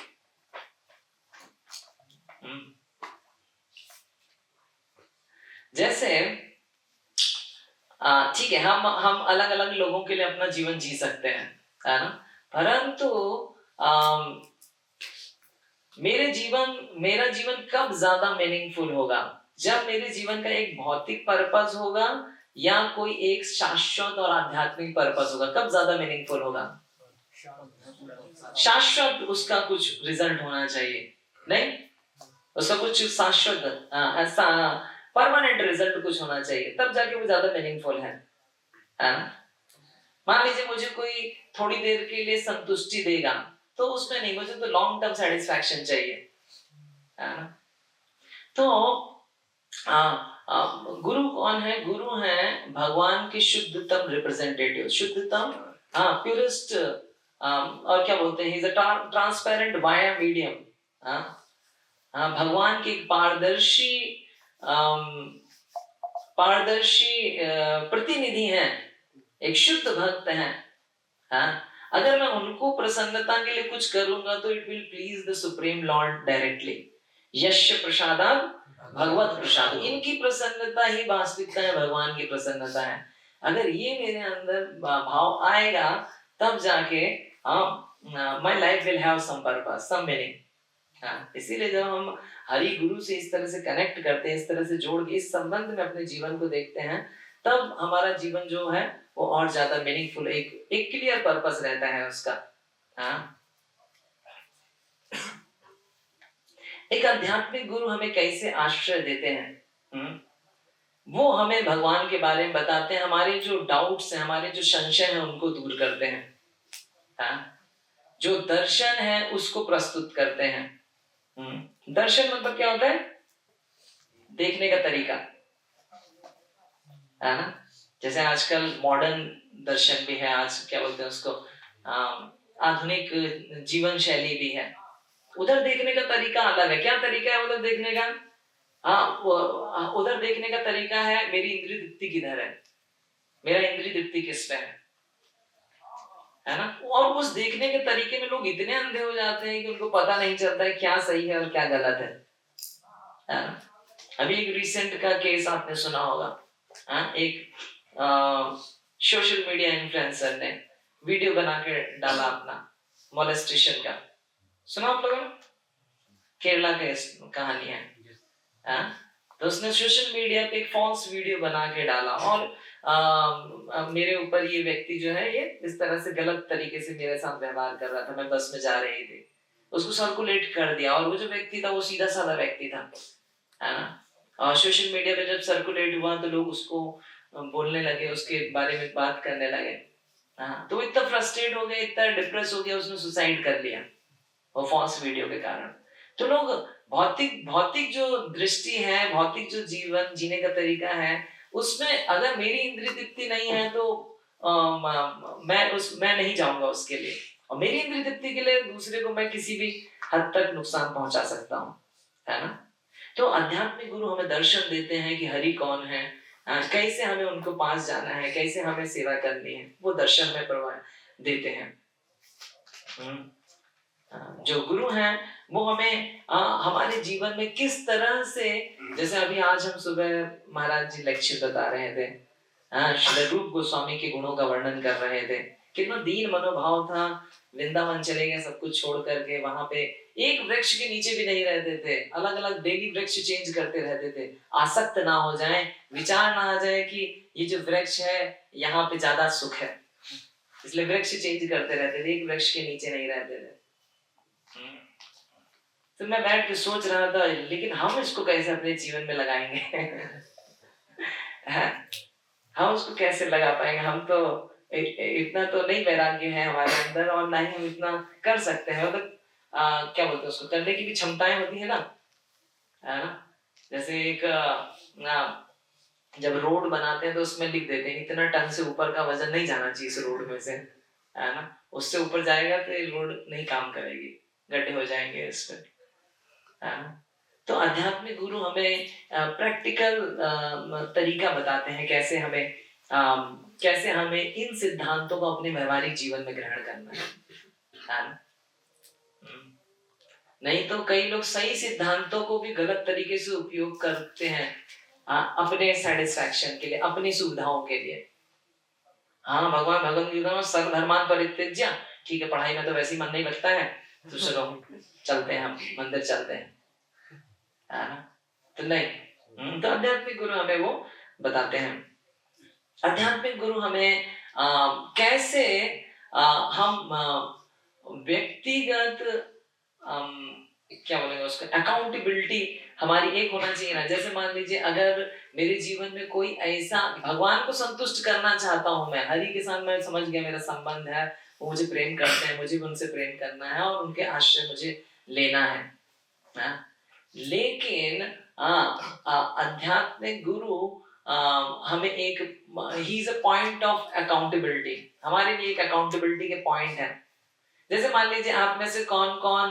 जैसे ठीक है, हम अलग अलग लोगों के लिए अपना जीवन जी सकते हैं, है ना, परंतु मेरा जीवन कब ज्यादा मीनिंगफुल होगा? जब मेरे जीवन का एक भौतिक पर्पस होगा या कोई एक शाश्वत और आध्यात्मिक पर्पस होगा, कब ज्यादा मीनिंगफुल होगा? शाश्वत, उसका कुछ रिजल्ट होना चाहिए, नहीं उसका कुछ शाश्वत ऐसा परमानेंट रिजल्ट कुछ होना चाहिए, तब जाके वो ज्यादा मीनिंगफुल है ना। मान लीजिए मुझे कोई थोड़ी देर के लिए संतुष्टि देगा तो उसमें नहीं, मुझे तो लॉन्ग टर्म सेटिस्फैक्शन चाहिए, है ना। तो गुरु कौन है? गुरु है भगवान के शुद्धतम रिप्रेजेंटेटिव, शुद्धतम प्योरेस्ट, और क्या बोलते हैं, ट्रांसपेरेंट वाया मीडियम, भगवान के पारदर्शी प्रतिनिधि हैं, एक शुद्ध भक्त हैं। अगर मैं उनको प्रसन्नता के लिए कुछ करूंगा तो it will please the supreme lord directly. यश प्रसादात् भगवत प्रसाद, इनकी प्रसन्नता ही वास्तविकता है, भगवान की प्रसन्नता है। अगर ये मेरे अंदर भाव आएगा तब जाके my life will have some purpose, some meaning. हाँ, इसीलिए जब हम हरि गुरु से इस तरह से कनेक्ट करते हैं, इस तरह से जोड़ के इस संबंध में अपने जीवन को देखते हैं, तब हमारा जीवन जो है वो और ज्यादा मीनिंगफुल, एक क्लियर पर्पस रहता है उसका। हाँ, एक आध्यात्मिक गुरु हमें कैसे आश्रय देते हैं, वो हमें भगवान के बारे में बताते हैं, हमारे जो डाउट्स हैं, हमारे जो संशय हैं उनको दूर करते हैं। हाँ, जो दर्शन है उसको प्रस्तुत करते हैं। दर्शन मतलब क्या होता है? देखने का तरीका, है ना। जैसे आजकल मॉडर्न दर्शन भी है, आज क्या बोलते हैं उसको, आधुनिक जीवन शैली भी है। उधर देखने का तरीका अलग है। क्या तरीका है उधर देखने का? उधर देखने का तरीका है मेरी इंद्रिय तृप्ति किधर है, मेरा इंद्रिय तृप्ति किस पे है ना। और उस देखने के तरीके में लोग इतने अंधे हो जाते हैं कि उनको पता नहीं चलता है क्या सही है और क्या गलत है ना। अभी एक रिसेंट का केस आपने सुना होगा। एक सोशल मीडिया इन्फ्लुएंसर ने वीडियो बना के डाला अपना मोलेस्टेशन का। सुना आप लोगों ने? केरला का कहानी है। तो उसने सोशल मीडिया पे एक फॉल्स वीडियो बना के डाला और मेरे ऊपर ये व्यक्ति जो है ये इस तरह से गलत तरीके से मेरे साथ व्यवहार कर रहा था। मैं बस में जा रही थी, उसको सर्कुलेट कर दिया। और वो जो व्यक्ति था वो सीधा साधा व्यक्ति था, है ना। और सोशल मीडिया पे जब सर्कुलेट हुआ तो लोग उसको बोलने लगे, उसके बारे में बात करने लगे। तो वो इतना फ्रस्ट्रेट हो गया, इतना डिप्रेस हो गया, उसने सुसाइड कर लिया वो फॉल्स वीडियो के कारण। तो लोग भौतिक जो दृष्टि है, भौतिक जो जीवन जीने का तरीका है, उसमें अगर मेरी इंद्रिय तृप्ति नहीं है तो मैं नहीं जाऊंगा उसके लिए। और मेरी इंद्रिय तृप्ति के लिए दूसरे को मैं किसी भी हद तक नुकसान पहुंचा सकता हूँ, है ना। तो आध्यात्मिक गुरु हमें दर्शन देते हैं कि हरि कौन है, कैसे हमें उनको पास जाना है, कैसे हमें सेवा करनी है, वो दर्शन में प्रवाह देते हैं। जो गुरु हैं वो हमें हमारे जीवन में किस तरह से, जैसे अभी आज हम सुबह महाराज जी लेक्चर बता रहे थे, श्री रूप गोस्वामी के गुणों का वर्णन कर रहे थे। कितना दीन मनोभाव था, वृंदावन चले गए सब कुछ छोड़ करके, वहां पे एक वृक्ष के नीचे भी नहीं रहते थे, अलग अलग डेली वृक्ष चेंज करते रहते थे, आसक्त ना हो जाए, विचार ना आ जाए कि ये जो वृक्ष है यहाँ पे ज्यादा सुख है, इसलिए वृक्ष चेंज करते रहते थे, एक वृक्ष के नीचे नहीं रहते थे। तो मैं बैठ के सोच रहा था, लेकिन हम इसको कैसे अपने जीवन में लगाएंगे हम उसको कैसे लगा पाएंगे? हम तो इतना तो नहीं वैराग्य है हमारे अंदर, और ना ही हम इतना कर सकते हैं। मतलब क्या बोलते हैं उसको, करने की भी क्षमताएं होती है ना, है ना। जैसे एक जब रोड बनाते हैं तो उसमें लिख देते हैं इतना टन से ऊपर का वजन नहीं जाना चाहिए इस रोड में से, है ना। उससे ऊपर जाएगा तो ये रोड नहीं काम करेगी, गड्ढे हो जाएंगे इस पे, है ना। तो आध्यात्मिक गुरु हमें प्रैक्टिकल तरीका बताते हैं कैसे हमें इन सिद्धांतों को अपने व्यवहारिक जीवन में ग्रहण करना है ना। नहीं तो कई लोग सही सिद्धांतों को भी गलत तरीके से उपयोग करते हैं अपने सेटिस्फैक्शन के लिए, अपनी सुविधाओं के लिए। भगवान भगवत गीता में सर्वधर्मान परित्यज्य, ठीक है पढ़ाई में तो वैसे ही मन नहीं लगता है, तो चलो चलते हैं हम मंदिर चलते हैं, तो नहीं। तो आध्यात्मिक गुरु हमें वो बताते हैं। आध्यात्मिक गुरु हमें कैसे हम व्यक्तिगत क्या बोलेंगे उसको, अकाउंटेबिलिटी हमारी एक होना चाहिए ना। जैसे मान लीजिए अगर मेरे जीवन में कोई ऐसा, भगवान को संतुष्ट करना चाहता हूं मैं, हरि के साथ मैं समझ गया मेरा संबंध है, वो मुझे प्रेम करते हैं, मुझे भी उनसे प्रेम करना है और उनके आश्रय मुझे लेना है ना? लेकिन आध्यात्मिक गुरु हमें एक, he is a point of accountability, हमारे लिए एक अकाउंटेबिलिटी के पॉइंट है। जैसे मान लीजिए आप में से कौन कौन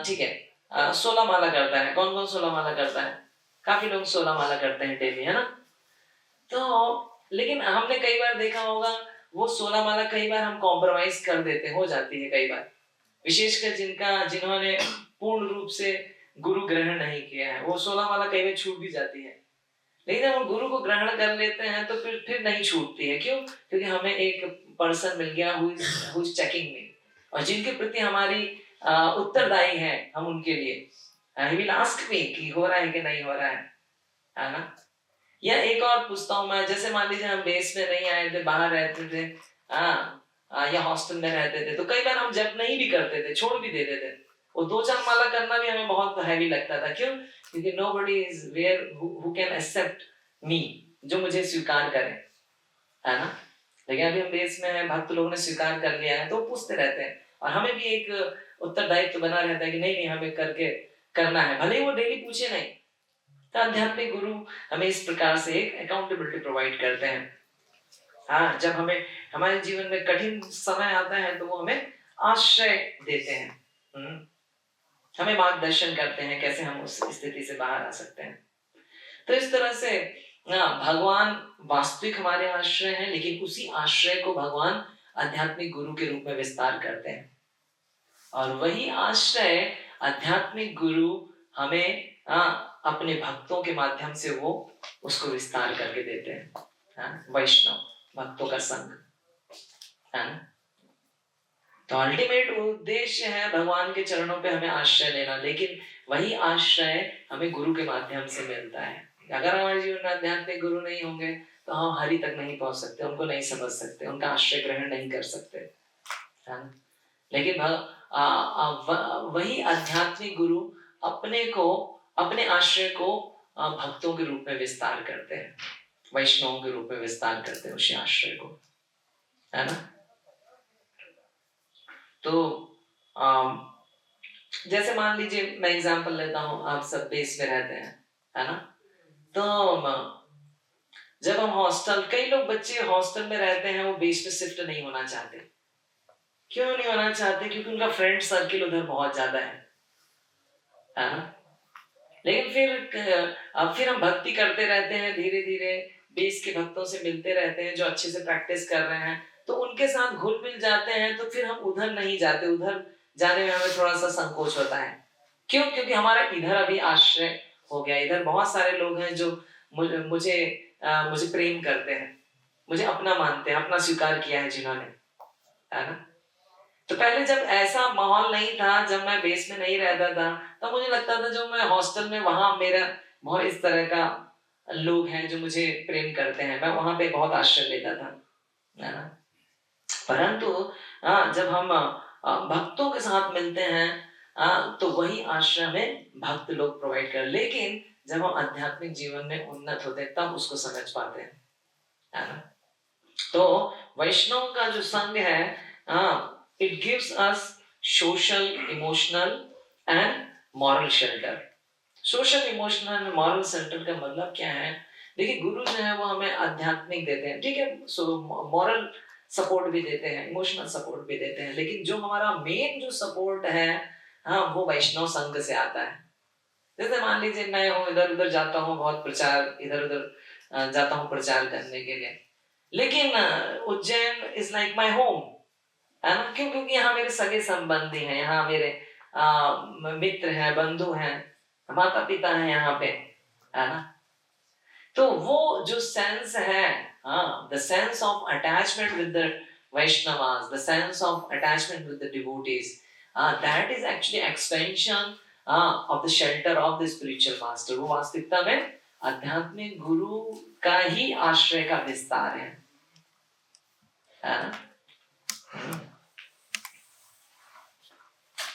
ठीक है 16 माला करता है, कौन कौन 16 माला करता है? काफी लोग 16 माला करते हैं डेली, है ना। तो लेकिन हमने कई बार देखा होगा वो 16 माला कई बार हम कॉम्प्रोमाइज कर देते, हो जाती है कई बार, विशेषकर जिन्होंने पूर्ण रूप से गुरु ग्रहण नहीं किया है, वो 16 माला कई बार छूट भी जाती है। लेकिन जब हम गुरु को ग्रहण कर लेते हैं तो फिर नहीं छूटती है। क्यों? क्योंकि हमें एक पर्सन मिल गया हु इज चेकिंग मी, और जिनके प्रति हमारी उत्तरदायी है हम उनके लिए। ही विल आस्क मी कि हो रहा है कि नहीं हो रहा है ना। या एक और पूछता हूँ मैं, जैसे मान लीजिए हम बेस में नहीं आए थे, बाहर रहते थे, या हॉस्टल में रहते थे, तो कई बार हम जब नहीं भी करते थे, छोड़ भी देते थे। वो 2-4 माला करना भी हमें बहुत हैवी लगता था। क्यों? क्योंकि nobody is where who can accept me, जो मुझे स्वीकार करे, है ना। लेकिन अभी हम बेस में हैं, भक्त लोगों ने स्वीकार कर लिया है, तो पूछते रहते हैं, और हमें भी एक उत्तरदायित्व बना रहता है कि नहीं नहीं हमें करके करना है, भले ही वो डेली पूछे नहीं। तो आध्यात्मिक गुरु हमें इस प्रकार से एक अकाउंटेबिलिटी प्रोवाइड करते हैं। हाँ, जब हमें हमारे जीवन में कठिन समय आता है तो वो हमें आश्रय देते हैं, हमें मार्गदर्शन करते हैं कैसे हम उस स्थिति से बाहर आ सकते हैं। तो इस तरह से भगवान वास्तविक हमारे आश्रय हैं, लेकिन उसी आश्रय को भगवान आध्यात्मिक गुरु के रूप में विस्तार करते हैं, और वही आश्रय आध्यात्मिक गुरु हमें अपने भक्तों के माध्यम से वो उसको विस्तार करके देते हैं। वैष्णव भक्तों का संग, है ना। तो अल्टीमेट उद्देश्य है भगवान के चरणों पे हमें आश्रय लेना, लेकिन वही आश्रय हमें गुरु के माध्यम से मिलता है। अगर हमारे जीवन में आध्यात्मिक गुरु नहीं होंगे तो हम हरि तक नहीं पहुंच सकते, उनको नहीं समझ सकते, उनका आश्रय ग्रहण नहीं कर सकते, है ना। लेकिन वही आध्यात्मिक गुरु अपने आश्रय को भक्तों के रूप में विस्तार करते हैं, वैष्णवों के रूप में विस्तार करते हैं उसी आश्रय को, है ना। तो जैसे मान लीजिए मैं एग्जांपल लेता हूँ, आप सब बेस में रहते हैं, है ना। तो जब हम हॉस्टल, कई लोग बच्चे हॉस्टल में रहते हैं, वो बेस पे शिफ्ट नहीं होना चाहते। क्यों नहीं होना चाहते? क्योंकि उनका फ्रेंड सर्किल उधर बहुत ज्यादा है ना। लेकिन फिर हम भक्ति करते रहते हैं, धीरे धीरे बेस के भक्तों से मिलते रहते हैं जो अच्छे से प्रैक्टिस कर रहे हैं, तो उनके साथ घुल मिल जाते हैं, तो फिर हम उधर नहीं जाते, उधर जाने में हमें थोड़ा सा संकोच होता है। क्यों? क्योंकि हमारा इधर अभी आश्रय हो गया, इधर बहुत सारे लोग हैं जो मुझे प्रेम करते हैं, मुझे अपना मानते हैं, अपना स्वीकार किया है जिन्होंने, है ना। तो पहले जब ऐसा माहौल नहीं था, जब मैं बेस में नहीं रहता था, तब मुझे लगता था जो मैं हॉस्टल में, वहां मेरा बहुत इस तरह का लोग हैं जो मुझे प्रेम करते हैं, मैं वहां पे बहुत आश्रय लेता था, है ना। परंतु जब हम भक्तों के साथ मिलते हैं तो वही आश्रय में भक्त लोग प्रोवाइड कर, लेकिन जब हम आध्यात्मिक जीवन में उन्नत होते हैं तब उसको समझ पाते हैं, है ना। तो वैष्णव का जो संग है, it gives us social, emotional and moral shelter. Social, emotional and moral shelter का मतलब क्या है? देखिए, गुरु जो है वो हमें आध्यात्मिक देते हैं, ठीक है, moral सपोर्ट भी देते हैं, इमोशनल सपोर्ट भी देते हैं, लेकिन जो हमारा मेन जो सपोर्ट है वो वैष्णव संघ से आता है। जैसे मान लीजिए मैं हूँ, इधर उधर जाता हूँ, बहुत प्रचार, इधर उधर जाता हूँ प्रचार करने के लिए, लेकिन Ujjain is like my home, है ना। क्यों? क्योंकि यहाँ मेरे सगे संबंधी हैं, यहाँ मेरे मित्र हैं, बंधु हैं, माता पिता हैं यहाँ पे, है ना। तो वो जो सेंस है, the sense of attachment with the Vaishnavas, the sense of attachment with the devotees, that is actually extension of the shelter of the spiritual master. वो वास्तविकता में आध्यात्मिक गुरु का ही आश्रय का विस्तार है ना।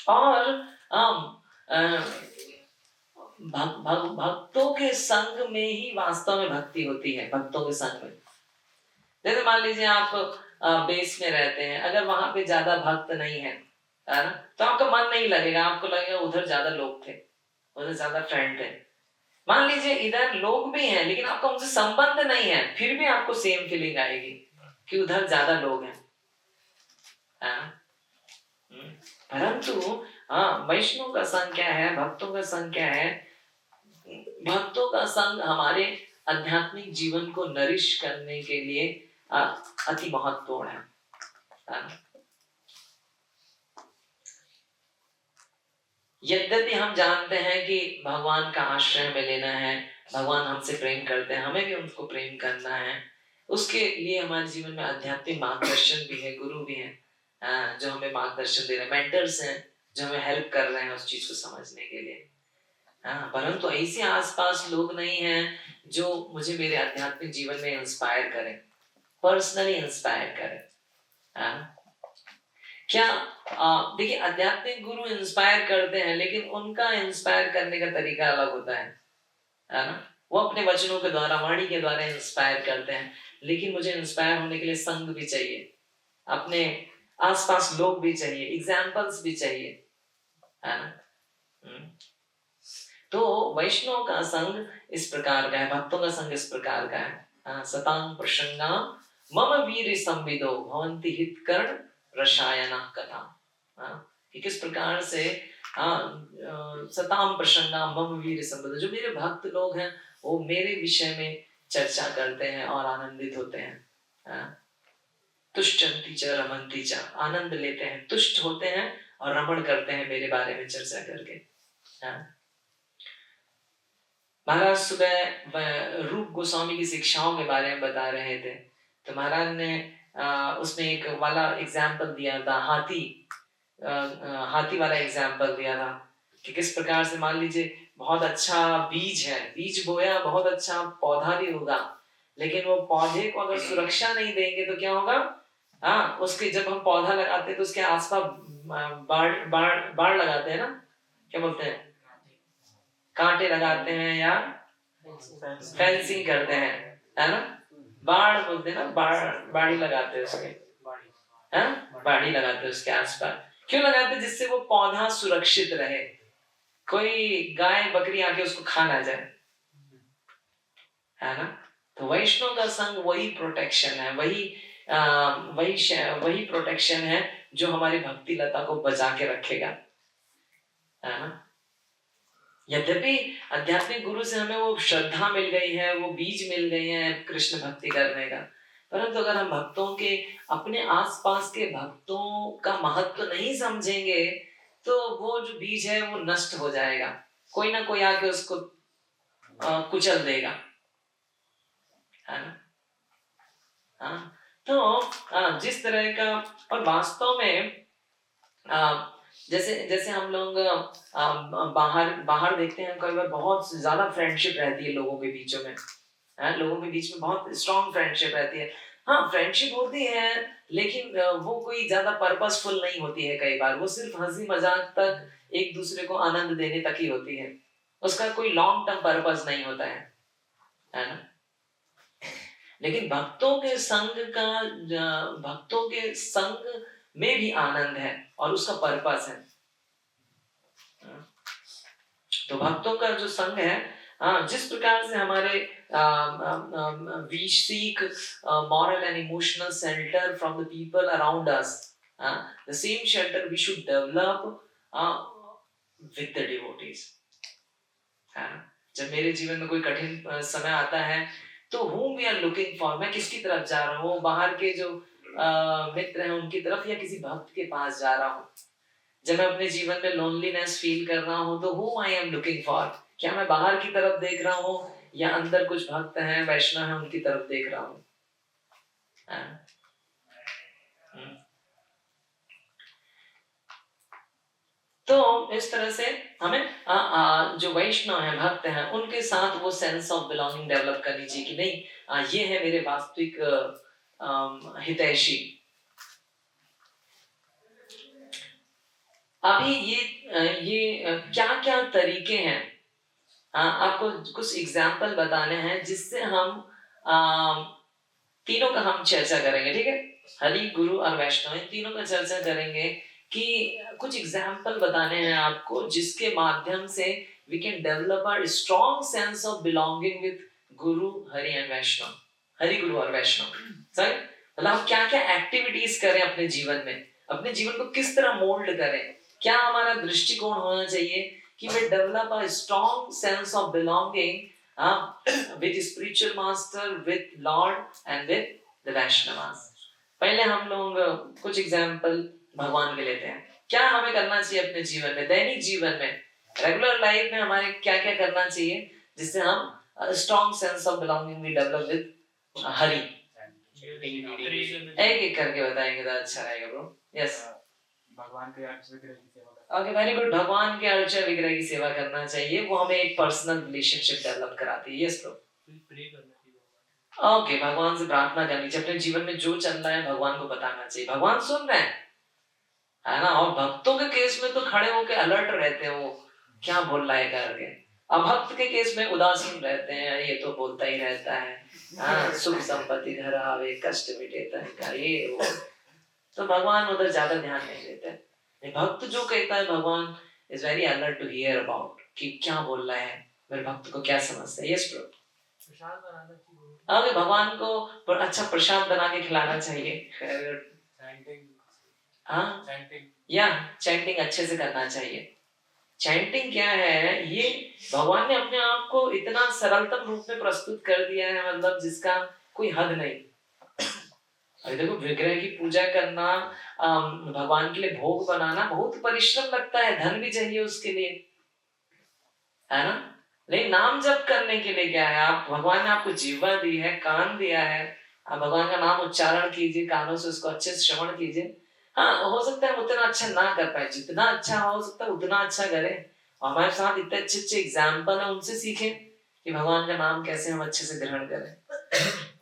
और भक्तों के संग में ही वास्तव में भक्ति होती है, भक्तों के संग में। जैसे मान लीजिए आप बेस में रहते हैं, अगर वहां पे ज्यादा भक्त नहीं है ना, तो आपका मन नहीं लगेगा, आपको लगेगा उधर ज्यादा लोग थे, उधर ज्यादा फ्रेंड थे। मान लीजिए इधर लोग भी हैं लेकिन आपका उनसे संबंध नहीं है, फिर भी आपको सेम फीलिंग आएगी कि उधर ज्यादा लोग हैं, परंतु वैष्णव का संग क्या है, भक्तों का संग क्या है? भक्तों का संग हमारे आध्यात्मिक जीवन को नरिश करने के लिए अति महत्वपूर्ण है। यद्यपि हम जानते हैं कि भगवान का आश्रय में लेना है, भगवान हमसे प्रेम करते हैं, हमें भी उनको प्रेम करना है। उसके लिए हमारे जीवन में आध्यात्मिक मार्गदर्शन भी है, गुरु भी हैं जो हमें मार्गदर्शन दे रहे हैं, मेंटर्स हैं जो हमें हेल्प कर रहे हैं उस चीज को समझने के लिए। परंतु ऐसे आसपास लोग नहीं हैं जो मुझे मेरे आध्यात्मिक जीवन में इंस्पायर करें, पर्सनली इंस्पायर करें। क्या देखिए, आध्यात्मिक गुरु इंस्पायर करते हैं, लेकिन उनका इंस्पायर करने का तरीका अलग होता है ना। वो अपने वचनों के द्वारा, वाणी के द्वारा इंस्पायर करते हैं, लेकिन मुझे इंस्पायर होने के लिए संग भी चाहिए, अपने आसपास लोग भी चाहिए, एग्जाम्पल्स भी चाहिए, है ना। तो वैष्णव का संग इस प्रकार का है, भक्तों का संग इस प्रकार का है। सतां प्रसंगा मम वीर संविदो भवन्ति हितकर्ण रसायना कथा। कि किस प्रकार से सतां प्रसंगा मम वीर संविदो, जो मेरे भक्त लोग हैं वो मेरे विषय में चर्चा करते हैं और आनंदित होते हैं। तुष्टंति च रमन्ति च, आनंद लेते हैं, तुष्ट होते हैं और रमण करते हैं मेरे बारे में चर्चा करके। महाराज सुबह रूप गोस्वामी की शिक्षाओं के बारे में बता रहे थे, तो महाराज ने उसमें एक वाला एग्जाम्पल दिया था, हाथी वाला एग्जाम्पल दिया था कि किस प्रकार से मान लीजिए बहुत अच्छा बीज है, बीज बोया, बहुत अच्छा पौधा भी होगा, लेकिन वो पौधे को अगर सुरक्षा नहीं देंगे तो क्या होगा। उसके जब हम पौधा लगाते हैं तो उसके आसपास बाड़ लगाते हैं ना, क्या बोलते हैं, कांटे लगाते हैं या फेंसिंग करते हैं, है ना। बाड़ बोलते हैं ना, बाड़ी लगाते हैं उसके, बाड़ी लगाते हैं उसके आसपास। क्यों लगाते हैं? जिससे वो पौधा सुरक्षित रहे, कोई गाय बकरी आके उसको खा ना जाए, है ना। तो वैष्णव का संग वही प्रोटेक्शन है, वही प्रोटेक्शन है जो हमारी भक्ति लता को बचा के रखेगा, है ना। यद्यपि आध्यात्मिक गुरु से हमें वो श्रद्धा मिल गई है, वो बीज मिल गए हैं कृष्ण भक्ति करने का, परंतु अगर हम भक्तों के, अपने आसपास के भक्तों का महत्व नहीं समझेंगे तो वो जो बीज है वो नष्ट हो जाएगा, कोई ना कोई आके उसको कुचल देगा, है ना। तो जिस तरह का, और वास्तव में जैसे हम लोग बाहर देखते हैं, कई बार बहुत ज्यादा फ्रेंडशिप रहती है लोगों के बीचों में, लोगों के बीच में बहुत स्ट्रॉन्ग फ्रेंडशिप रहती है। फ्रेंडशिप होती है, लेकिन वो कोई ज्यादा पर्पसफुल नहीं होती है, कई बार वो सिर्फ हंसी मजाक तक, एक दूसरे को आनंद देने तक ही होती है, उसका कोई लॉन्ग टर्म पर्पस नहीं होता है ना। लेकिन भक्तों के संग में भी आनंद है और उसका पर्पस है। तो भक्तों का जो संग है, जिस प्रकार से हमारे we seek moral and emotional shelter from the people around us, the same shelter we should develop with the devotees। जब मेरे जीवन में कोई कठिन समय आता है तो whom we are looking for, मैं किसकी तरफ जा रहा हूँ, बाहर के जो मित्र हैं उनकी तरफ या किसी भक्त के पास जा रहा हूँ। जब मैं अपने जीवन में लोनलीनेस फील कर रहा हूँ तो whom I am looking for, क्या मैं बाहर की तरफ देख रहा हूँ या अंदर कुछ भक्त हैं, वैष्णव हैं, उनकी तरफ देख रहा हूँ। तो इस तरह से हमें जो वैष्णव हैं, भक्त हैं, उनके साथ वो सेंस ऑफ बिलोंगिंग डेवलप करनी चाहिए कि नहीं, ये है मेरे वास्तविक हितैषी। अभी ये क्या तरीके हैं, आपको कुछ एग्जाम्पल बताने हैं जिससे हम तीनों का हम चर्चा करेंगे, ठीक है। हरि, गुरु और वैष्णव, इन तीनों का चर्चा करेंगे कि कुछ एग्जाम्पल बताने हैं आपको जिसके माध्यम से we can develop a strong sense of belonging with guru, Hari and वैष्णव, हरि, गुरु और वैष्णव। सही, मतलब हम क्या क्या एक्टिविटीज करें अपने जीवन में, अपने जीवन को किस तरह मोल्ड करें, क्या हमारा दृष्टिकोण होना चाहिए कि we develop a strong sense of belonging with spiritual master, with Lord and with the Vaishnavas। पहले हम लोग कुछ एग्जाम्पल भगवान के लेते हैं। क्या हमें करना चाहिए अपने जीवन में, दैनिक जीवन में, रेगुलर लाइफ में हमारे क्या क्या करना चाहिए जिससे हम a strong sense of belonging we develop with Hari. एक एक करके बताएंगे तो अच्छा रहेगा ब्रो. Yes. भगवान के अर्च विग्रह की सेवा करना. Okay, very good. भगवान के अर्च विग्रह की सेवा करना चाहिए. वो हमें एक पर्सनल रिलेशनशिप डेवलप कराती है. Yes bro. प्रे करना चाहिए. ओके, भगवान से प्रार्थना करनी चाहिए. अपने जीवन में जो चल रहा है भगवान को बताना चाहिए. भगवान सुन रहे हैं, है ना. और भक्तों के केस में तो खड़े होकर अलर्ट रहते हैं, वो क्या बोल रहा है करके. अभक्त के केस में उदासीन रहते हैं, ये तो बोलता ही रहता है, हाँ, सुख संपत्ति घर आवे कष्ट मिटे तन का ये वो. तो भगवान उधर ज्यादा ध्यान नहीं देते. भक्त जो कहता है भगवान is very alert to hear about कि क्या बोल रहा है, मेरे भक्त को क्या समझता है. Yes bro. प्रसाद बनाना चाहिए. अभी भगवान को अच्छा प्रसाद बना के खिलाना चाहिए. चैंटिंग. हाँ, चैंटिंग. या चैंटिंग अच्छे से करना चाहिए. चैंटिंग क्या है, ये भगवान ने अपने आप को इतना सरलतम रूप में प्रस्तुत कर दिया है, मतलब जिसका कोई हद नहीं. अभी देखो, विग्रह की पूजा करना, भगवान के लिए भोग बनाना बहुत परिश्रम लगता है, धन भी चाहिए उसके लिए, है ना. लेकिन नाम जप करने के लिए क्या है, आप भगवान ने आपको जीवा दी है, कान दिया है, आप भगवान का नाम उच्चारण कीजिए, कानों से उसको अच्छे से श्रवण कीजिए. हाँ, हो सकता है उतना अच्छा ना कर पाए, जितना अच्छा हो सकता है उतना अच्छा करें. हमारे साथ इतने अच्छे अच्छे एग्जाम्पल है, उनसे सीखें कि भगवान का नाम कैसे हम अच्छे से ग्रहण करें.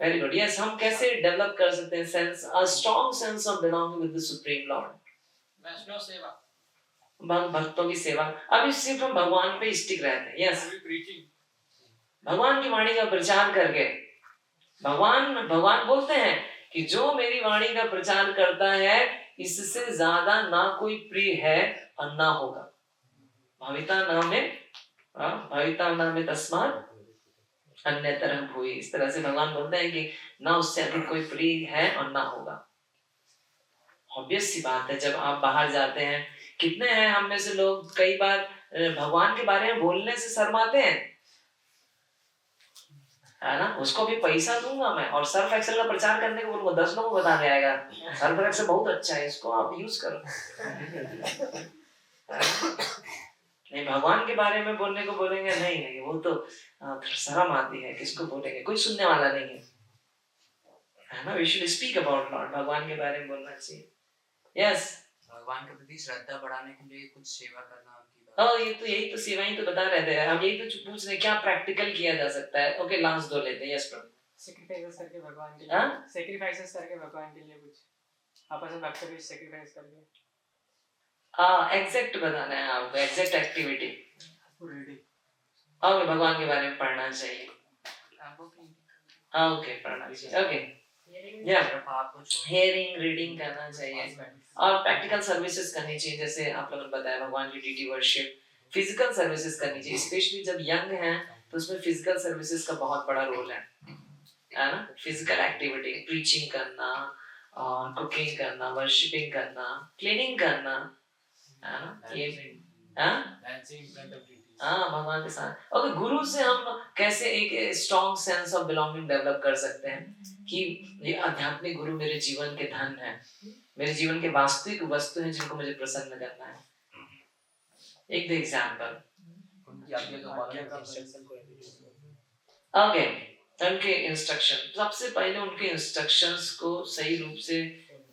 Very good. यस, हम कैसे डेवलप कर सकते हैं sense, a strong sense of belonging with the supreme lord. Vaishnava सेवा. भक्तों की सेवा. अभी सिर्फ हम भगवान पे स्टिक रहते हैं. Yes, preaching. भगवान की वाणी का प्रचार करके भगवान बोलते हैं कि जो मेरी वाणी का प्रचार करता है इससे ज्यादा ना कोई प्रिय है और ना होगा. भविता नामे तस्मात् अन्यतरः भूयि. इस तरह से भगवान बोलते हैं कि ना उससे अधिक कोई प्रिय है और ना होगा. ऑब्वियस सी बात है, जब आप बाहर जाते हैं, कितने हैं हम में से लोग कई बार भगवान के बारे में बोलने से शर्माते हैं, है ना. उसको भी पैसा दूंगा मैं और सर्फ एक्सेल का प्रचार करने को बोलूंगा, 10 लोगों को बताने आएगा सर्फ एक्सेल बहुत अच्छा है, इसको आप यूज करो. नहीं, भगवान के बारे में बोलने को बोलेंगे, नहीं वो तो शर्म आती है, किसको बोलेंगे, कोई सुनने वाला नहीं है ना. We should speak about Lord. भगवान के बारे में बोलना चाहिए. यस, भगवान के प्रति श्रद्धा बढ़ाने के लिए कुछ सेवा करना. यही तो सेवा ही तो बता रहे थे हम. यही तो पूछ रहे क्या प्रैक्टिकल किया जा सकता है. ओके, लास्ट 2 लेते हैं. Yes bro. सैक्रिफाइसेस करके भगवान के लिए. सैक्रिफाइसेस करके भगवान के लिए कुछ आपस में भक्त भी सैक्रिफाइस करके. एग्जैक्ट बताना है आपको, एग्जैक्ट एक्टिविटी. रीडिंग. ओके, भगवान के बारे में पढ़ना चाहिए. ओके, पढ़ना चाहिए. ओके, हियरिंग रीडिंग करना चाहिए और प्रैक्टिकल सर्विसेज करनी चाहिए. जैसे आप लोगों ने बताया भगवान की डीटी वर्शिप, फिजिकल सर्विसेज करनी चाहिए. स्पेशली जब यंग हैं तो उसमें फिजिकल सर्विसेज का बहुत बड़ा रोल है ना. फिजिकल एक्टिविटी, प्रीचिंग करना और कुकिंग करना, वर्शिपिंग करना, क्लीनिंग करना, है ना. ये भगवान के साथ. ओके, गुरु से हम कैसे एक strong sense of belonging develop कर सकते हैं कि ये आध्यात्मिक गुरु मेरे जीवन के धन है, मेरे जीवन के वास्तविक वस्तु हैं जिनको मुझे प्रसन्न करना है. एक दो एग्जांपल. ओके, उनके इंस्ट्रक्शन. सबसे पहले उनके इंस्ट्रक्शंस को सही रूप से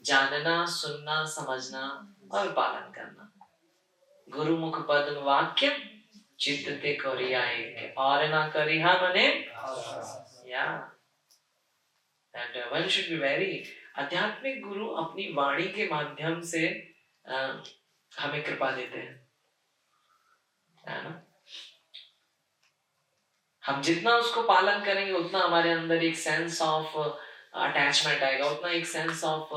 जानना, सुनना, समझना और पालन करना. गुरु मुख पद्म वाक्य चित्ते करिया एक और ना करिहा मने. या that one should be very. आध्यात्मिक गुरु अपनी वाणी के माध्यम से हमें कृपा देते हैं, है ना. हम जितना उसको पालन करेंगे उतना हमारे अंदर एक सेंस ऑफ अटैचमेंट आएगा, उतना एक सेंस ऑफ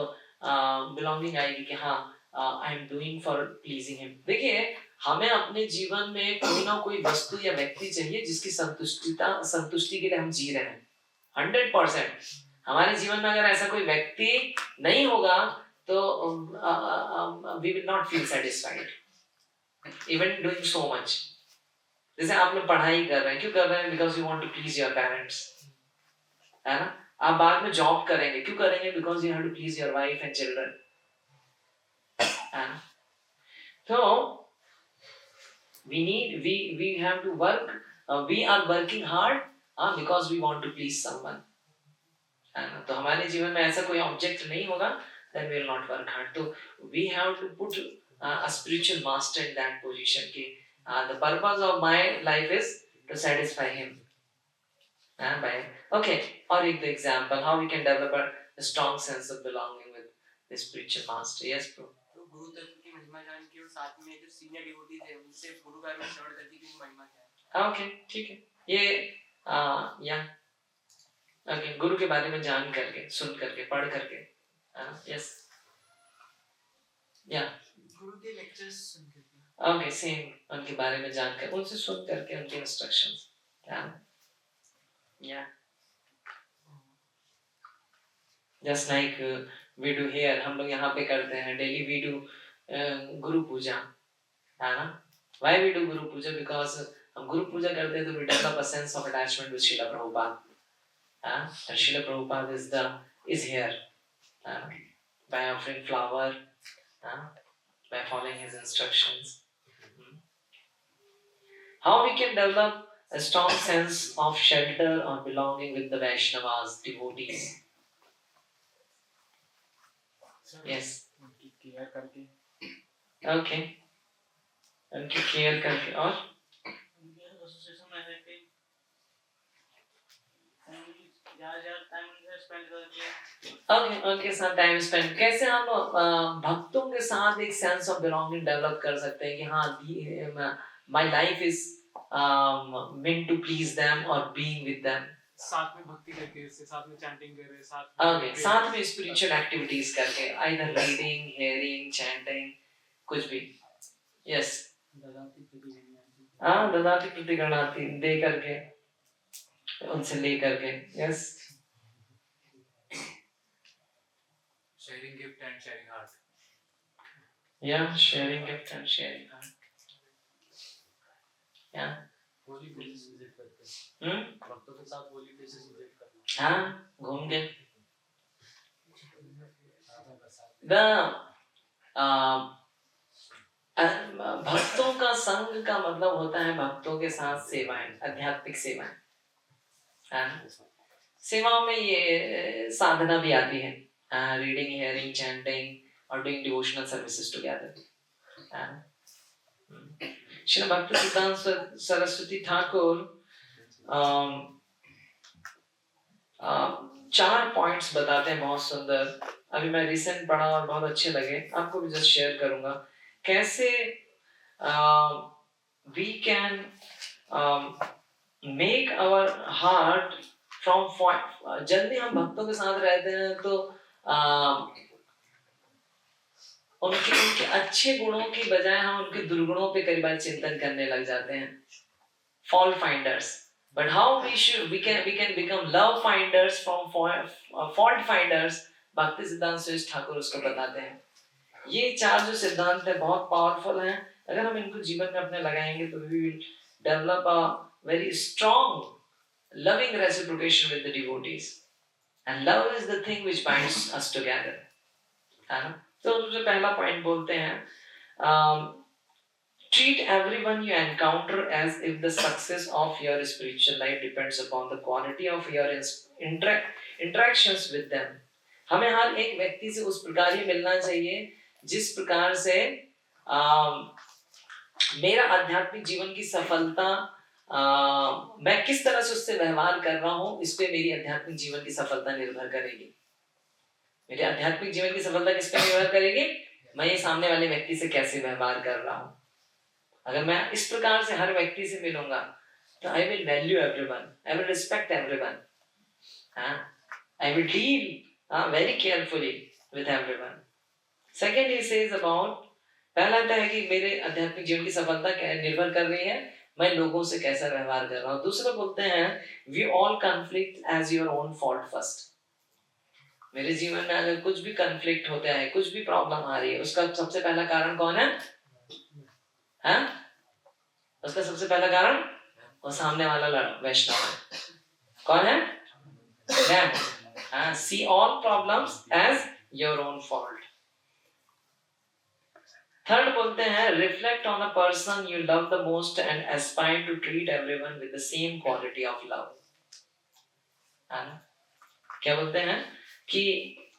बिलोंगिंग आएगी कि हाँ, I am doing for pleasing him. देखिए, हमें अपने जीवन में कोई ना कोई वस्तु या व्यक्ति चाहिए जिसकी संतुष्टि के लिए हम जी रहे हैं. 100%. हमारे जीवन में अगर ऐसा कोई व्यक्ति नहीं होगा तो we will not feel satisfied even doing so much. जैसे आप लोग पढ़ाई कर रहे हैं, क्यों कर रहे हैं? Because you want to please your parents, है ना. आप बाद में जॉब करेंगे, क्यों करेंगे? Because you have to please your wife and children, है ना. तो we have to work. We are working hard हाँ, because we want to please someone, है ना? तो हमारे जीवन में ऐसा कोई ऑब्जेक्ट नहीं होगा, then we will not work hard. तो we have to put a spiritual master in that position कि the purpose of my life is to satisfy him. By okay, और एक example how we can develop a strong sense of belonging with the spiritual master. Yes, bro. तो गुरु तत्व की महिमा जान के और साथ में जो सीनियर डिवोटी थे उनसे गुरु बारे में श्रवण करके की महिमा क्या है? Okay, ठीक है. ये या ओके, गुरु के बारे में जान करके, सुन करके, पढ़ करके, यस, या गुरु के लेक्चर्स सुन के ओके, सेम उनके बारे में जानकर, उनसे सुन करके उनके इंस्ट्रक्शंस, या just like we do here, हम लोग यहाँ पे करते हैं डेली वी डू गुरु पूजा, है ना? Why we do Guru Puja? Because हम गुरु पूजा करते हैं तो we develop a sense of attachment with Srila Prabhupada. Srila Prabhupada is here by offering flower, by following his instructions. How we can develop a strong sense of shelter or belonging with the Vaishnavas, devotees? Yes. उनकी केयर करके Okay. उनकी केयर करके और उनके एसोसिएशन में है कि ज्यादा टाइम उनसे स्पेंड करके उनके साथ टाइम स्पेंड, कैसे हम भक्तों के साथ एक सेंस ऑफ बिलोंगिंग डेवलप कर सकते हैं कि हाँ, my life is meant to please them or being with them. साथ में भक्ति करके, साथ में चैंटिंग कर रहे, साथ में स्पिरिचुअल एक्टिविटीज करके, either reading, hearing, chanting, कुछ भी. Yes. ददाति प्रतिगृह्णाति, दे करके, उनसे ले करके. Yes. Sharing gift and sharing heart. Yeah, sharing gift and sharing heart. Yeah. Holi places visit करते हैं, भक्तों के साथ होली प्लेसेस विजिट करना, हाँ, घूम गए. भक्तों का संग का मतलब होता है भक्तों के साथ सेवाएं, आध्यात्मिक सेवाएं. सेवाओं में ये साधना भी आती है, रीडिंग, हियरिंग, चैंटिंग और doing devotional services together. Shri भक्ति सिद्धांत सरस्वती ठाकुर 4 पॉइंट्स बताते हैं, बहुत सुंदर. अभी मैं रिसेंट पढ़ा और बहुत अच्छे लगे, आपको भी जस्ट शेयर करूंगा कैसे we can make our heart from. जब भी हम भक्तों के साथ रहते हैं तो उनके अच्छे गुणों की बजाय हम उनके दुर्गुणों पे कई बार चिंतन करने लग जाते हैं, fault finders. But how we can become love finders from fault finders? भक्ति सिद्धांत श्रेष्ठ ठाकुर उसको बताते हैं. ये 4 जो सिद्धांत है बहुत पावरफुल हैं. अगर हम इनको जीवन में अपने लगाएंगे तो we will develop a very strong loving reciprocation with the devotees. And love is the thing which binds us together. है ना? तो सबसे पहला पॉइंट बोलते हैं, treat everyone you encounter as if the success of your spiritual life depends upon the quality of your interactions with them. हमें हर एक व्यक्ति से उस प्रकार ही मिलना चाहिए जिस प्रकार से मेरा आध्यात्मिक जीवन की सफलता, मैं किस तरह से उससे व्यवहार कर रहा हूँ, इस पे मेरी आध्यात्मिक जीवन की सफलता निर्भर करेगी. मेरे आध्यात्मिक जीवन की सफलता किस पे निर्भर करेगी? मैं ये सामने वाले व्यक्ति से कैसे व्यवहार कर रहा हूँ. अगर मैं इस प्रकार से हर व्यक्ति से मिलूंगा तो I will value everyone, I will respect everyone, I will deal very carefully with everyone. Second he says about, पहला आता है कि मेरे आध्यात्मिक जीवन की सफलता क्या निर्भर कर रही है, मैं लोगों से कैसा व्यवहार कर रहा हूँ. दूसरा बोलते हैं we all conflict as your own fault first. मेरे जीवन में अगर कुछ भी कन्फ्लिक्ट होता है, कुछ भी प्रॉब्लम आ रही है, उसका सबसे पहला कारण कौन है? उसका सबसे पहला कारण वो सामने वाला वैष्णव है. कौन है? मैं. See all problems as your own fault. Third बोलते हैं reflect on a person you love the most and aspire to treat everyone with the same quality of love. है ना? क्या बोलते हैं कि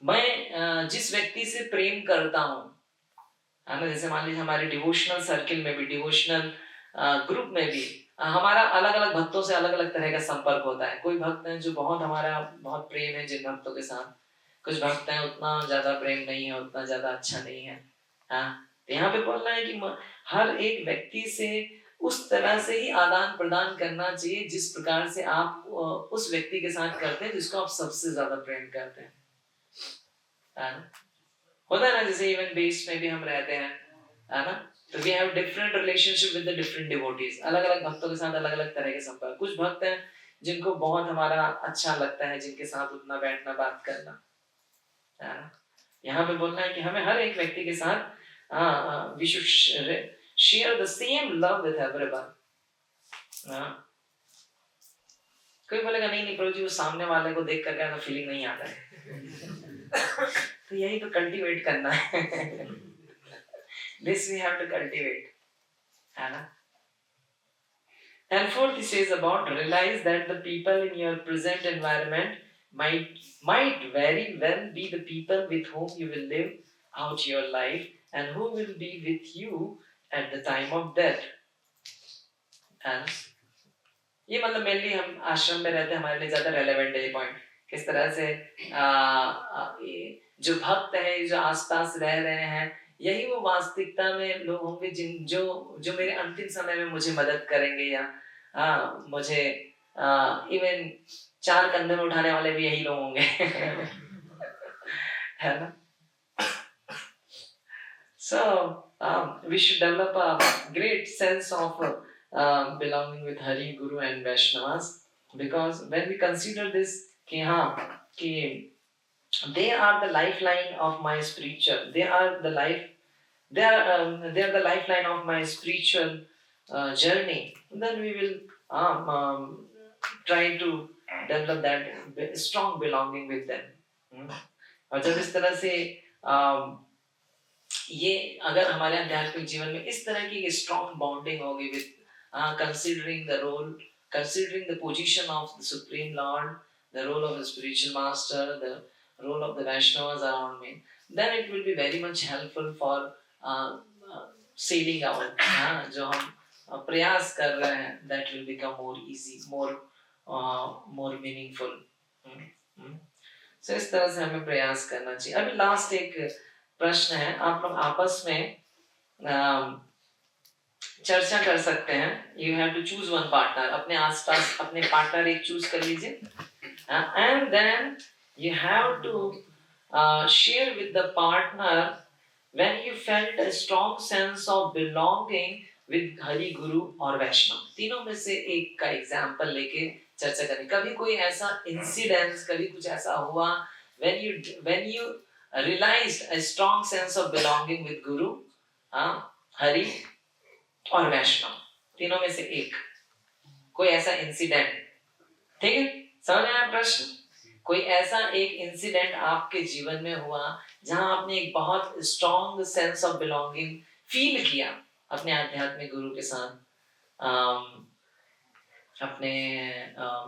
मैं जिस व्यक्ति से प्रेम करता हूँ, है ना, जैसे मान लीजिए हमारे डिवोशनल सर्किल में भी, डिवोशनल ग्रुप में भी हमारा अलग अलग भक्तों से अलग अलग तरह का संपर्क होता है। कोई भक्त हैं जो बहुत हमारा बहुत प्रेम है जिन भक्तों के साथ, कुछ भक्त हैं उतना ज्यादा प्रेम नहीं है, उतना ज्यादा अच्छा नहीं है। हाँ, तो यहाँ पे बोलना है कि हर एक व्यक्ति से उस तरह से ही आदान प्रदान करना चाहिए जिस प्रकार से आप उस व्यक्ति के साथ करते हैं जिसको आप सबसे ज्यादा प्रेम करते हैं। होता है ना, जैसे इवन बेस में भी हम रहते हैं, है ना, तो we have different relationship with the different devotees. अलग अलग भक्तों के साथ अलग अलग तरह के संपर्क। कुछ भक्त हैं जिनको बहुत हमारा अच्छा लगता है, जिनके साथ उतना बैठना बात करना, है ना। यहाँ पे बोलना है कि हमें हर एक व्यक्ति के साथ we should share the same love with everyone. कोई बोलेगा नहीं नहीं प्रभु जी, वो सामने वाले को देख करके फीलिंग नहीं आता है। तो यही तो कल्टीवेट करना है। This we have to cultivate, है ना। And fourth he says about realize that the people in your present environment might very well be the people with whom you will live out your life and who will be with you at the time of death. And ये मतलब मेनली हम आश्रम में रहते हैं, हमारे लिए ज्यादा रेलेवेंट है ये पॉइंट। किस तरह से जो भक्त है, जो आसपास रह रहे हैं, यही वो वास्तविकता में लोग होंगे जिन जो मेरे अंतिम समय में मुझे मदद करेंगे, या मुझे इवन 4 कंधे में उठाने वाले भी यही लोग होंगे। है ना। So we should develop a great sense of belonging with Hari, Guru and Vaishnavas, because when we consider this कि they are the lifeline of my spiritual, they are the lifeline of my spiritual journey, then we will try to develop that strong belonging with them. और जब इस तरह से ये अगर हमारे आध्यात्मिक जीवन में इस तरह की स्ट्रॉन्ग बॉन्डिंग होगी with considering the role, considering the position of the Supreme Lord, the role of the spiritual master, the role of the Vaishnavas around me, then it will be very much helpful for sailing out. जो हम प्रयास कर रहे हैं, that will become more easy, more meaningful. So इस तरह से हमें प्रयास करना चाहिए। अभी लास्ट एक प्रश्न है, आप लोग आपस में चर्चा कर सकते हैं। You have to choose one partner, अपने आसपास अपने पार्टनर एक चूज कर लीजिए, and then you have to share with the partner when you felt a strong sense of belonging with Hari, Guru और वैष्णव। तीनों में से एक का एग्जाम्पल लेके चर्चा करें। कभी कोई ऐसा इंसिडेंस, कभी कुछ ऐसा हुआ when you realized a strong sense of belonging with Guru, Hari और वैष्णव, तीनों में से एक कोई ऐसा इंसिडेंट। ठीक है, समझ आया प्रश्न? कोई ऐसा एक इंसिडेंट आपके जीवन में हुआ जहां आपने एक बहुत strong sense of belonging feel किया अपने आध्यात्मिक गुरु के साथ, अपने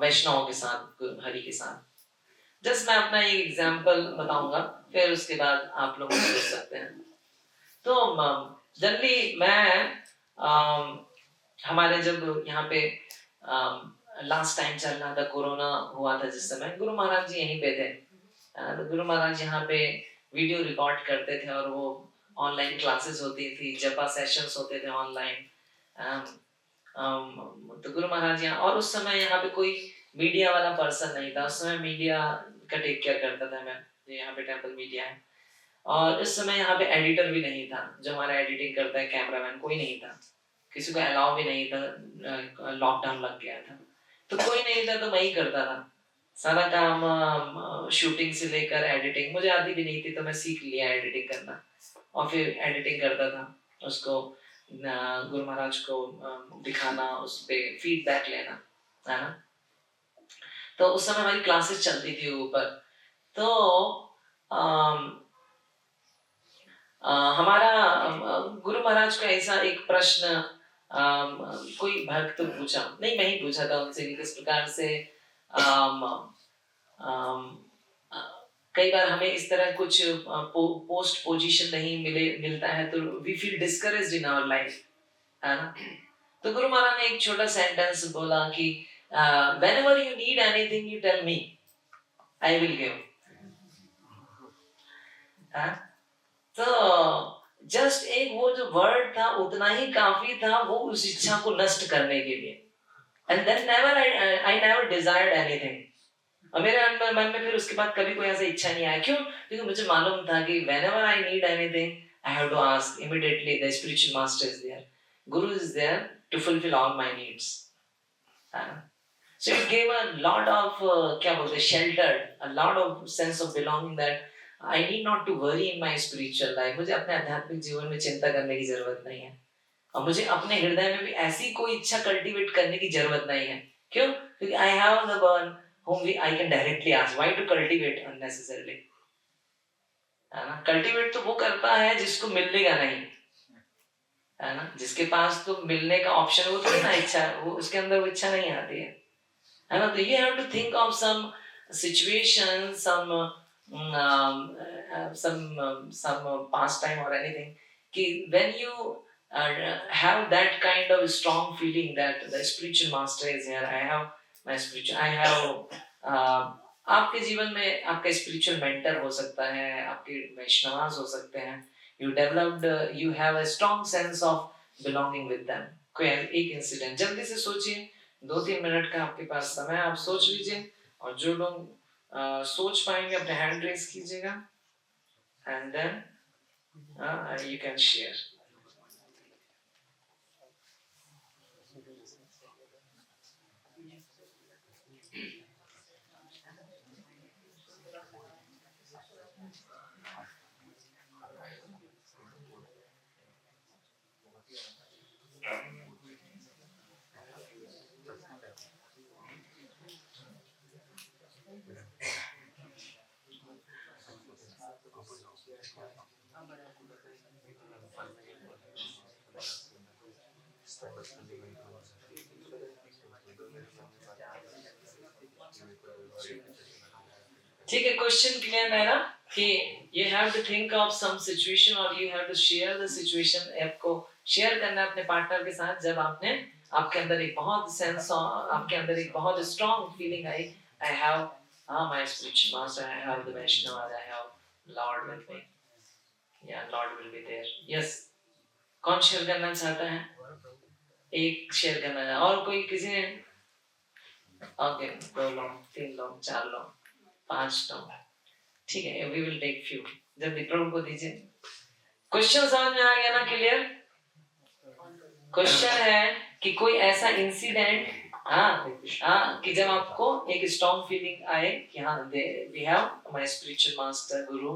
वैष्णव के साथ, हरि के साथ। जस्ट मैं अपना एक एग्जांपल बताऊंगा, फिर उसके बाद आप लोग सोच सकते हैं। तो जनरली मैं हमारे जब यहाँ पे लास्ट टाइम चल रहा था, कोरोना हुआ था जिस समय, गुरु महाराज जी यहीं पे थे। तो गुरु महाराज यहाँ पे वीडियो रिकॉर्ड करते थे और वो ऑनलाइन क्लासेस होती थी, जपा सेशंस होते थे ऑनलाइन। तो गुरु महाराज यहाँ, और उस समय यहाँ पे कोई मीडिया वाला पर्सन नहीं था। उस समय मीडिया का टेक केयर करता था मैं, यहाँ पे टेम्पल मीडिया है। और इस समय यहाँ पे एडिटर भी नहीं था जो हमारा एडिटिंग करता है, कैमरामैन कोई नहीं था, किसी को अलाउ भी नहीं था, लॉकडाउन लग गया था तो कोई नहीं था, तो मैं ही करता था सारा काम, शूटिंग से लेकर एडिटिंग। मुझे आती भी नहीं थी तो मैं सीख लिया एडिटिंग करना, और फिर एडिटिंग करता था, उसको गुरु महाराज को दिखाना, उस पे फीडबैक लेना, है ना। तो उस समय हमारी क्लासेस चलती थी ऊपर। तो हमारा गुरु महाराज को ऐसा एक प्रश्न कोई भक्त पूछा, नहीं मैं ही पूछा था उनसे कि किस प्रकार से कई बार हमें इस तरह कुछ पोस्ट पोजीशन नहीं मिलता है तो we feel discouraged in our life, है ना। तो गुरु महाराज ने एक छोटा सेंटेंस बोला कि whenever you need anything you tell me, I will give. तो जस्ट एक वो जो वर्ड था उतना ही काफी था वो उस इच्छा को नष्ट करने के लिए। And then never I never desired anything. और मेरे मन में फिर उसके बाद कभी कोई ऐसा इच्छा नहीं आया। क्यों? क्योंकि मुझे मालूम था कि whenever I need anything, I have to ask immediately. The spiritual master is there, Guru is there to fulfill all my needs. So it gave a lot of क्या बोलते हैं, shelter, a lot of sense of belonging that I need not to worry in my spiritual life. मुझे अपने आध्यात्मिक जीवन में चिंता करने की जरूरत नहीं है और मुझे अपने हृदय में भी ऐसी कोई इच्छा कल्टीवेट करने की जरूरत नहीं है। क्यों? क्योंकि I have the one whom I can directly ask. Why to cultivate unnecessarily? है ना? Cultivate तो वो करता है जिसको मिलेगा नहीं, है ना। जिसके पास तो मिलने का ऑप्शन वो तो ना इच्छा, वो उसके अंदर वो इच्छा नहीं आती है ना। तो you have to think of some situation, some pastime or anything कि when you have that kind of strong feeling that the spiritual master is here, I have my spiritual, I have आपके जीवन में आपका spiritual mentor हो सकता है, आपके वैष्णवास हो सकते हैं, you have a strong sense of belonging with them। कोई एक इंसिडेंट जल्दी से सोचिए, 2-3 मिनट का आपके पास समय, आप सोच लीजिए और जो लोग सोच पाएंगे अपने हैंड रेस कीजिएगा and then you can share। ठीक है, क्वेश्चन क्लियर है ना कि you have to think of some situation or you have to share the situation। आपको शेयर करना है अपने पार्टनर के साथ जब आपके अंदर एक बहुत सेंस, आपके अंदर एक बहुत strong feeling I, I have my spiritual master, I have the Vaishnava, I have Lord with me, yeah, Lord will be there। yes, कौन शेयर करना चाहता है? एक शेयर करना है और कोई किसी ने? ओके, 2 लोग, 3 लोग, 4 लोग, 5 लोग, ठीक है, we will take few। जल्दी प्रभु को दीजिए। क्वेश्चन समझ में आ गया ना? क्लियर? क्वेश्चन है कि कोई ऐसा इंसिडेंट कि जब आपको एक स्ट्रॉन्ग फीलिंग आए कि हाँ we have my spiritual master Guru,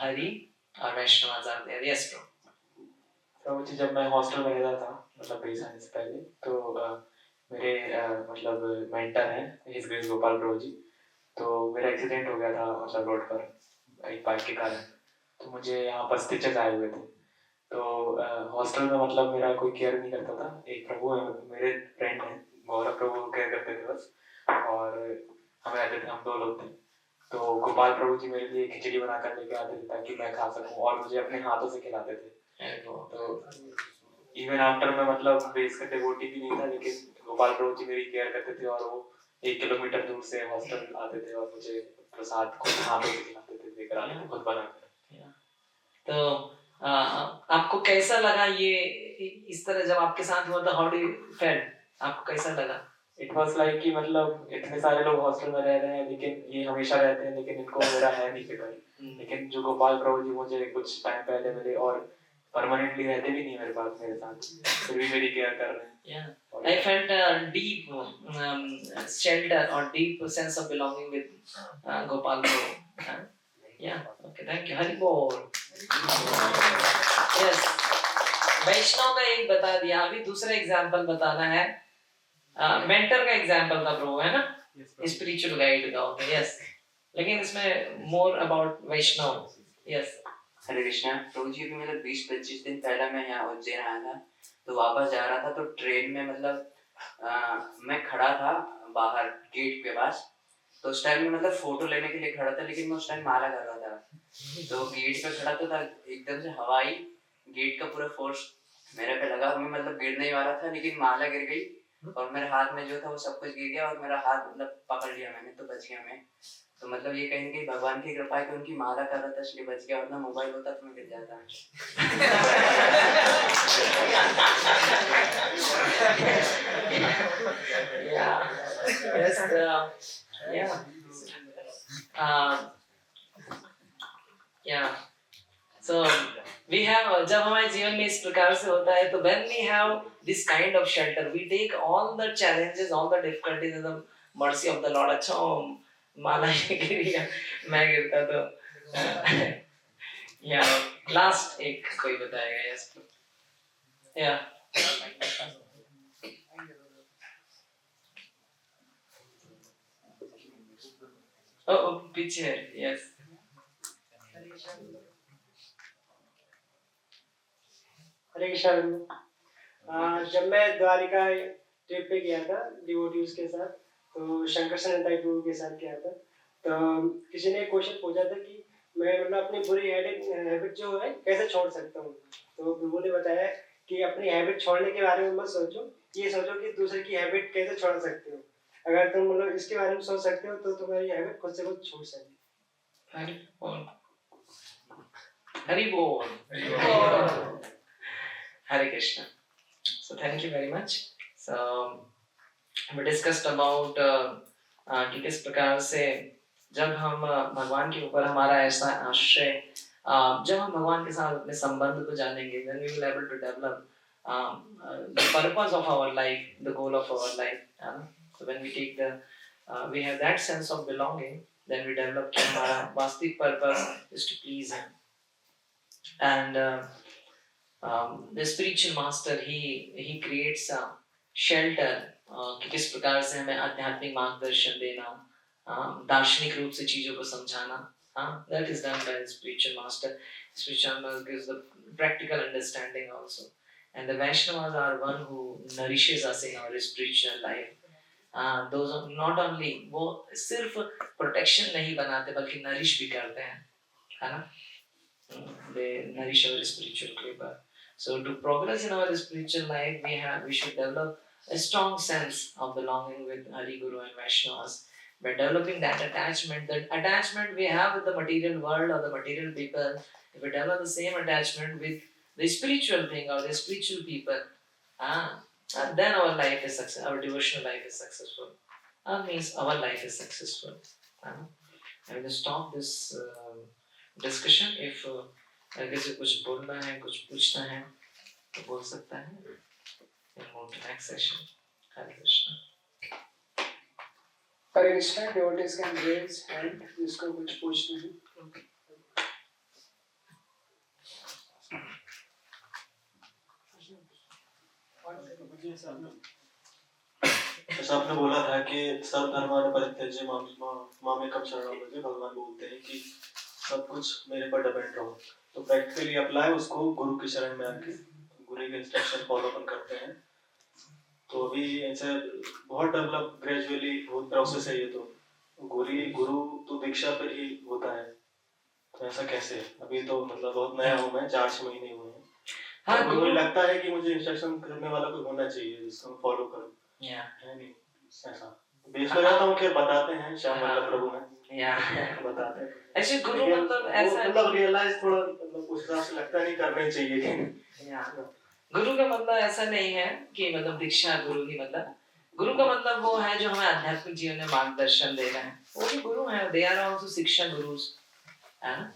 Hari और वैष्णव आर देयर। यस प्रभु जी, जब मैं हॉस्टल में रहता था, मतलब 20 आने से पहले, तो मेरे मतलब मेंटर हैं हिज ग्रेस गोपाल प्रभु जी। तो मेरा एक्सीडेंट हो गया था मतलब रोड पर एक बाइक के कारण। तो मुझे यहाँ पर स्टिचेस आए हुए थे। तो हॉस्टल में मतलब मेरा कोई केयर नहीं करता था। एक प्रभु है, मेरे फ्रेंड हैं गौरव, प्रभु केयर करते थे बस। और हम रहते थे, हम 2 लोग थे। तो गोपाल प्रभु जी मेरे लिए खिचड़ी बना कर लेके आते थे ताकि मैं खा सकूं और मुझे अपने हाथों से खिलाते थे। तो इवन आफ्टर में मतलब बेस का डिवोटी भी नहीं था, लेकिन गोपाल प्रभु जी मेरी केयर करते थे और वो 1 किलोमीटर दूर से हॉस्टल आते थे और मुझे प्रसाद खुद हाथों से खिलाते थे, लेकर आते थे खुद बनाकर। तो आपको कैसा लगा ये इस तरह जब आपके साथ हुआ था? How do you fail? आपको कैसा लगा? इट वाज लाइक कि मतलब इतने सारे लोग हॉस्टल में रह रहे हैं, लेकिन ये हमेशा रहते हैं, लेकिन इनको मेरा है नहीं फिक्र। लेकिन जो गोपाल प्रभु जी मुझे कुछ टाइम पहले मिले और परमानेंटली रहते भी नहीं मेरे पास, मेरे साथ, फिर भी मेरी केयर कर रहे हैं। Yeah, I felt a deep shelter or deep sense of belonging with Gopal Prabhu। Yeah, okay, thank you। Hari Bol। Yes, वैष्णव का एक बता दिया, अभी दूसरा एग्जांपल बताना है। मेंटर का एग्जांपल था प्रभु, है ना? स्पिरिचुअल गाइड का होता है। यस, लेकिन इसमें मोर अबाउट वैष्णव। यस, हरे कृष्णा। प्रभु जी, भी मतलब 20-25 दिन पहले मैं यहाँ उज्जैन आया था, तो वापस जा रहा था तो ट्रेन में मतलब मैं खड़ा था बाहर गेट के पास, तो उस टाइम में मतलब फोटो लेने के लिए खड़ा था, लेकिन मैं उस टाइम माला कर रहा था। तो गेट पे खड़ा था, एकदम से हवा आई, गेट का पूरा फोर्स मेरे पे लगा, मैं मतलब गिरने ही वाला था, लेकिन माला गिर गई और मेरे हाथ में जो था वो सब कुछ गिर गया और मेरा हाथ मतलब पकड़ लिया मैंने, तो बच गया मैं। तो मतलब ये कहीं ना कहीं भगवान की कृपा है कि उनकी माला कर रहा था इसलिए बच गया, वरना मोबाइल होता तो मैं गिर जाता। Yeah. Yes. Yeah. Yeah. So we have जब हमारे जीवन में इस प्रकार से होता है तो when we have this kind of shelter we take all the challenges, all the difficulties as the mercy of the Lord. अच्छा माला ही गिरेगा, मैं गिरता तो या लास्ट एक कोई बताएगा? यस या ओ पीछे यस हरे कृष्णा प्रभु। जब मैं द्वारिका ट्रिप पे गया था डिवोटीज के साथ, तो शंकर सनंताई प्रभु के साथ गया था, तो किसी ने क्वेश्चन पूछा था कि मैं मतलब अपनी बुरी हैबिट जो है कैसे छोड़ सकता हूँ। तो प्रभु ने बताया कि अपनी हैबिट छोड़ने के बारे में मत सोचो, ये सोचो कि दूसरे की हैबिट कैसे छोड़ सकते हो। अगर तुम मतलब इसके बारे में सोच सकते हो तो तुम्हारी हैबिट खुद से खुद छूट सकती है। हरि बोल हरि बोल Hare Krishna. So thank you very much. So we discussed about कि किस प्रकार से जब हम भगवान के ऊपर हमारा ऐसा आश्रय, जब हम भगवान के साथ अपने संबंध को जानेंगे, then we will able to develop the purpose of our life, the goal of our life. So when we take we have that sense of belonging, then we develop कि हमारा वास्तविक purpose is to please Him. And the spiritual master he creates a shelter कि किस प्रकार से हमें आध्यात्मिक मार्गदर्शन देना, दार्शनिक रूप से चीजों को समझाना, that is done by the spiritual master. Spiritual master gives the practical understanding also, and the Vaishnavas are one who nourishes us in our spiritual life. Those are not only वो सिर्फ protection नहीं बनाते बल्कि nourish भी करते हैं, है ना? They nourish our spiritual kripa. So to progress in our spiritual life, we should develop a strong sense of belonging with Hari Guru and Vaishnavas. By developing that attachment we have with the material world or the material people, if we develop the same attachment with the spiritual thing or the spiritual people, then our life is successful. Our devotional life is successful. Means our life is successful. I will stop this discussion. If अगर किसी कुछ बोलना है, कुछ पूछना है तो बोल सकता है। We'll move to next session. Hare Krishna. Hare Krishna, devotees can raise hand जिसको कुछ पूछना है। जैसा आपने बोला था कि सब धर्मान परित्यज्य मामेकम शरणं व्रज, भगवान बोलते हैं कि सब कुछ मेरे पर डिपेंड रहो। तो प्रैक्टिकली अप्लाई उसको गुरु की शरण में आके गुरु के इंस्ट्रक्शन फॉलो अपन करते हैं। तो अभी ऐसे बहुत डेवलप ग्रेजुअली बहुत प्रोसेस है ये। तो गुरु तो दीक्षा पर ही होता है, तो ऐसा कैसे? अभी तो मतलब बहुत नया हूँ मैं, 4-6 महीने हुए हैं। हाँ, तो मुझे लगता है कि मुझे इंस्ट्रक्शन करने वाला कोई होना चाहिए जिसको मैं फॉलो करूँ। है नहीं ऐसा बीच में रहता हूँ, फिर बताते हैं श्याम वल्लभ प्रभु में बताते हैं। ऐसे गुरु मतलब ऐसा मतलब रियलाइज थोड़ा मतलब उस हिसाब से लगता नहीं करना चाहिए। गुरु का मतलब ऐसा नहीं है कि मतलब दीक्षा गुरु ही, मतलब गुरु का मतलब वो है जो हमें आध्यात्मिक जीवन में मार्गदर्शन दे रहे हैं, वो भी गुरु है। दे आर आल्सो शिक्षा गुरुज, है ना?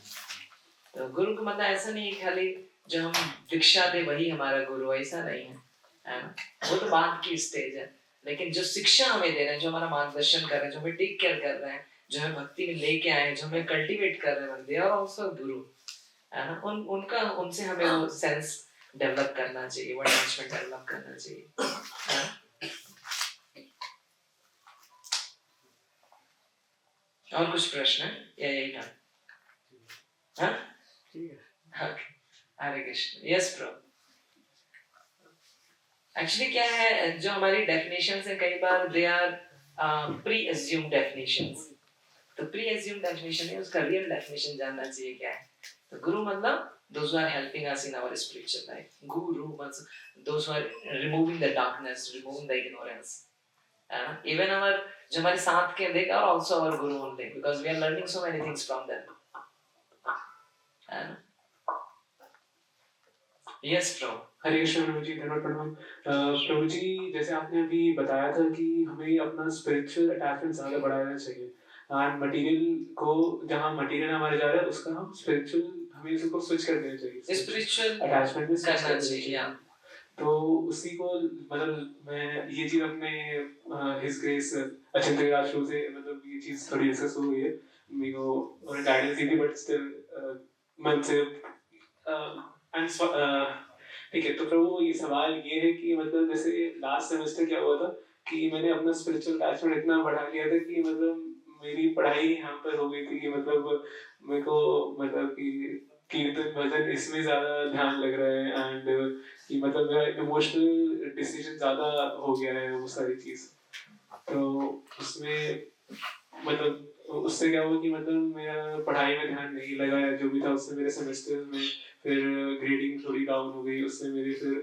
तो गुरु का मतलब ऐसा नहीं है खाली जो हम दीक्षा दे वही हमारा गुरु, ऐसा नहीं है ना? वो तो बाद की स्टेज है, लेकिन जो शिक्षा हमें दे रहे हैं, जो हमारा मार्गदर्शन कर रहे हैं, जो हमें टेक केयर कर रहे हैं, जो हमें भक्ति में लेके आए हैं, जो हमें कल्टीवेट कर रहे हैं, दे आर आल्सो गुरु, है ना? उनसे हमें वो सेंस डेवलप करना चाहिए, वो अटैचमेंट डेवलप करना चाहिए, है ना? और कुछ प्रश्न है या यही था? हाँ ठीक है। हरे कृष्ण। यस प्रो। एक्चुअली क्या है, जो हमारी डेफिनेशंस है कई बार they are pre assumed definitions, तो प्री एज्यूम डेफिनेशन है, उसका रियल डेफिनेशन जानना चाहिए क्या है। तो गुरु मतलब those who are helping us in our spiritual life. Guru means those who are removing the darkness, removing the ignorance. Even our जो हमारे साथ के they are also our guru only because we are learning so many things from them. Yes, Prabhu. हरे कृष्ण प्रभु जी, धन्यवाद प्रणाम। प्रभु जी, जैसे आपने अभी बताया था कि हमें अपना स्पिरिचुअल अटैचमेंट ज्यादा बढ़ाना चाहिए एंड मटेरियल को, जहाँ मटेरियल हमारे जा रहा है उसका हम स्पिरिचुअल हमें उसको स्विच कर देना चाहिए, Spiritual अटैचमेंट में switch करना कर देना चाहिए। तो उसी को मतलब मैं ये चीज अपने हिज ग्रेस अचिंत्य राजू से मतलब ये चीज थोड़ी डिस्कस हुई है, मेरे को उन्होंने गाइडेंस दी थी बट स्टिल मन से ठीक है। तो प्रभु ये सवाल ये है कि मतलब जैसे लास्ट सेमेस्टर क्या हुआ था कि मैंने अपना स्पिरिचुअल अटैचमेंट इतना बढ़ा लिया था कि मतलब मेरी पढ़ाई यहाँ पर हो गई थी कि मतलब मेरे को मतलब कि कीर्तन भजन इसमें ज्यादा ध्यान लग रहा है एंड कि मतलब मेरा इमोशनल डिसीजन ज्यादा हो गया है वो सारी चीज। तो उसमें मतलब उससे क्या हुआ कि मतलब मेरा पढ़ाई में ध्यान नहीं लगा है जो भी था, उससे मेरे सेमेस्टर में फिर ग्रेडिंग थोड़ी डाउन हो गई, उससे मेरे फिर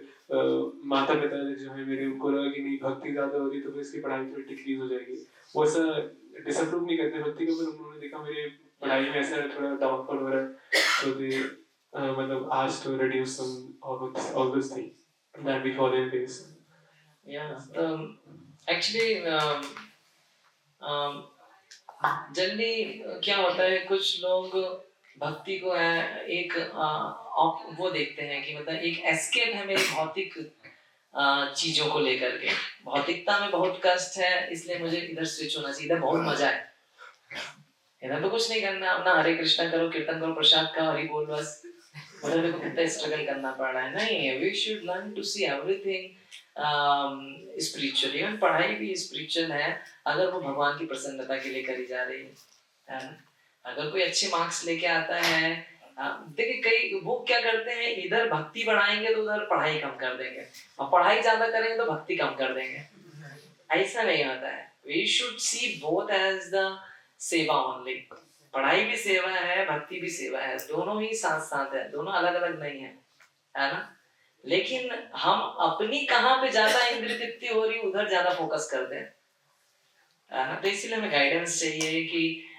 माता पिता जो है मेरे उनको लगा कि नहीं भक्ति ज्यादा हो रही तो फिर इसकी पढ़ाई थोड़ी डिक्रीज हो जाएगी। वो ऐसा डिसअप्रूव नहीं करते भक्ति को, फिर उन्होंने देखा मेरे पढ़ाई में ऐसा थोड़ा डाउनफॉल हो रहा है तो दे मतलब asked to reduce some all those things that we follow in base. Yeah, actually generally क्या होता है, कुछ लोग भक्ति को है एक वो देखते हैं कि मतलब एक एस्केप है मेरी भौतिक चीजों को लेकर के, भौतिकता में बहुत कष्ट है इसलिए मुझे इधर स्विच होना चाहिए, इधर बहुत मजा है, इधर तो कुछ नहीं करना, अपना हरे कृष्णा करो, कीर्तन करो, प्रसाद का हरि बोल, बस मतलब देखो कितना स्ट्रगल करना पड़ रहा है। नहीं, we should learn to see everything spiritually. Even पढ़ाई भी स्पिरिचुअल है अगर वो भगवान की प्रसन्नता के लिए करी जा रही है ना। अगर कोई अच्छे मार्क्स लेके आता है, देखिए कई वो क्या करते हैं, इधर भक्ति बढ़ाएंगे तो उधर पढ़ाई कम कर देंगे, और पढ़ाई ज्यादा करेंगे तो भक्ति कम कर देंगे। ऐसा नहीं होता है। We should see both as the seva only. पढ़ाई भी सेवा है, भक्ति भी सेवा है, दोनों ही साथ साथ है, दोनों अलग अलग नहीं है ना। लेकिन हम अपनी कहाँ पे ज्यादा इंद्रिय तृप्ति हो रही उधर ज्यादा फोकस करते हैं ना। तो इसीलिए हमें गाइडेंस चाहिए कि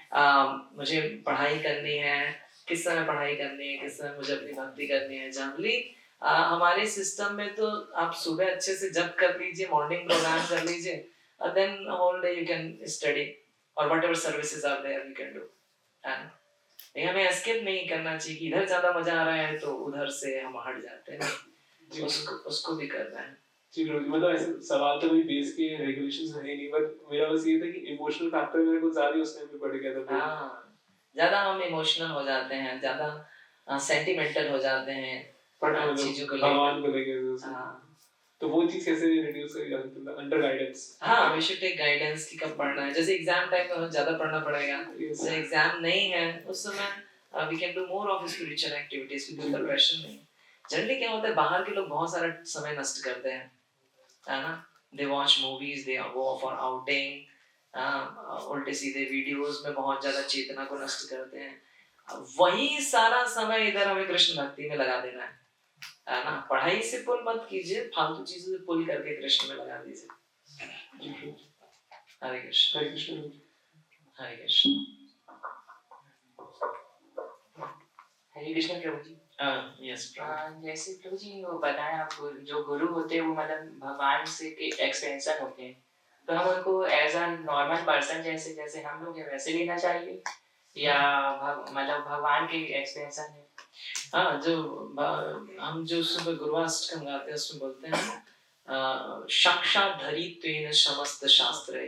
मुझे पढ़ाई करनी है, किस समय पढ़ाई करनी है, किस समय मुझे अपनी भक्ति करनी है। जनरली हमारे सिस्टम में तो आप सुबह अच्छे से जप कर लीजिए, मॉर्निंग प्रोग्राम कर लीजिए, then whole day you can study और whatever services are there you can do. लेकिन हमें एस्केप नहीं करना चाहिए कि इधर ज्यादा मजा आ रहा है तो उधर से हम हट जाते हैं। उसको भी करना है। जी मतलब ऐसे सवाल तो कोई बेस के रेगुलेशंस है नहीं, बट मेरा बस ये था कि इमोशनल फैक्टर मेरे को ज्यादा उस टाइम पे बढ़ गया था। हाँ, ज्यादा हम इमोशनल हो जाते हैं, ज्यादा सेंटिमेंटल हो जाते हैं चीजों को भगवान को लेकर। हाँ, तो वो चीज कैसे रिड्यूस करी जा सकती है अंडर गाइडेंस? हाँ, वी शुड टेक गाइडेंस कि कब पढ़ना है। जैसे एग्जाम टाइम में ज्यादा पढ़ना पड़ेगा, जैसे एग्जाम नहीं है उस समय we can do more of spiritual activities with preparation नहीं। जनरली क्या होता है, बाहर के लोग बहुत सारा समय नष्ट करते हैं, है ना। They watch movies, they go for outing, उल्टे सीधे वीडियोस में बहुत ज्यादा चेतना को नष्ट करते हैं। वही सारा समय इधर हमें कृष्ण भक्ति में लगा देना है ना। पढ़ाई से पुल मत कीजिए, फालतू चीजों से पुल करके कृष्ण में लगा दीजिए। हरे कृष्ण। हरे कृष्ण। हरे कृष्ण। हरे कृष्ण प्रभु जी। यस जैसे प्रभु जी वो बताया, आप जो गुरु होते हैं वो मतलब भगवान से के एक्सटेंशन होते हैं, तो हम उनको एज अ नॉर्मल पर्सन जैसे जैसे हम लोग हैं वैसे लेना चाहिए या मतलब भगवान के एक्सटेंशन है? हाँ, हम जो सुबह गुरुवाष्टकम गाते हैं उसमें बोलते हैं साक्षात् धरित्वेन समस्त शास्त्रे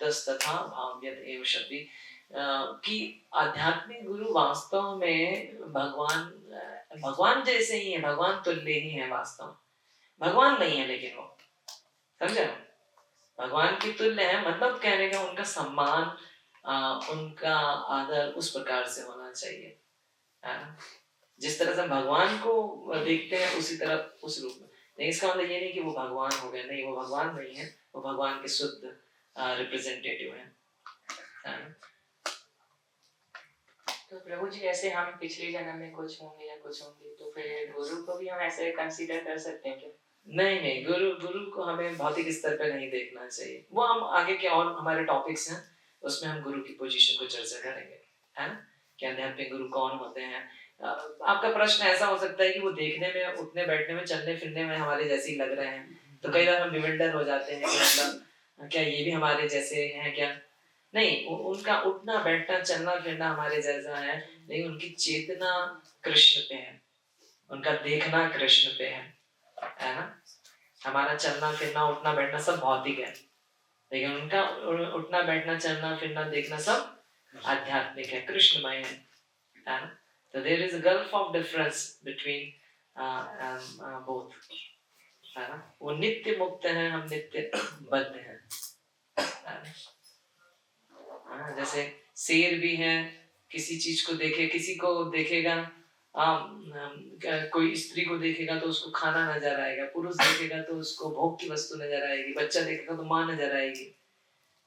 तथा भाव्यत एव शक्ति, कि आध्यात्मिक गुरु वास्तव में भगवान जैसे ही है, भगवान तुल्य ही है। वास्तव भगवान नहीं है लेकिन वो, समझे, भगवान की तुल्य है। मतलब कहने का उनका सम्मान, उनका आदर उस प्रकार से होना चाहिए, जिस तरह से भगवान को देखते हैं उसी तरह उस रूप में। लेकिन इसका मतलब ये नहीं कि वो भगवान हो गए, नहीं, वो भगवान नहीं है, वो भगवान के शुद्ध रिप्रेजेंटेटिव हैं। तो प्रभु जी ऐसे हम पिछले जन्म में कुछ होंगे या कुछ होंगे, तो फिर गुरु को भी हम ऐसे कंसीडर कर सकते हैं क्या? नहीं नहीं, गुरु गुरु को हमें भौतिक स्तर पे नहीं देखना चाहिए। वो हम आगे के और हमारे टॉपिक्स हैं, उसमें हम गुरु की पोजीशन को चर्चा करेंगे, है ना, कि आध्यात्मिक गुरु कौन होते हैं। आपका प्रश्न ऐसा हो सकता है कि वो देखने में, उठने बैठने में, चलने फिरने में हमारे जैसे ही लग रहे हैं, तो कई बार हम बिविल्डर हो जाते हैं कि मतलब क्या ये भी हमारे जैसे हैं क्या? नहीं, उनका उठना बैठना चलना फिरना हमारे जैसा है, लेकिन उनकी चेतना कृष्ण पे है, उनका देखना कृष्ण पे है ना। हमारा चलना फिरना उठना बैठना सब भौतिक है, लेकिन उनका उठना बैठना चलना फिरना देखना सब आध्यात्मिक है, कृष्णमय है ना। तो there is a gulf of difference between both, है ना। वो नित्य मुक्त है, हम नित्य बद्ध हैं, जैसे शेर भी है, किसी चीज को देखे, किसी को देखेगा, कोई स्त्री को देखेगा तो उसको खाना नजर आएगा, पुरुष देखेगा तो उसको भोग की वस्तु नजर आएगी, बच्चा देखेगा तो माँ नजर आएगी।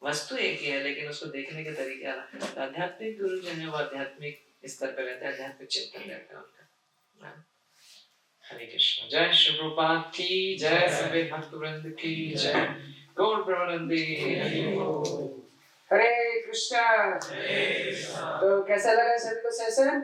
वस्तु एक ही है, लेकिन उसको देखने के तरीके अलग है। आध्यात्मिक गुरु जो है वो आध्यात्मिक स्तर पर रहता है, आध्यात्मिक चिंतन रहता है उनका। हरे कृष्ण। जय श्री प्रभुपाद की जय, सभी भक्त वृंद की जय, गौर प्रेमानंदी हरि बोल। हरे कृष्णा। तो कैसा लगा सभी को सेशन?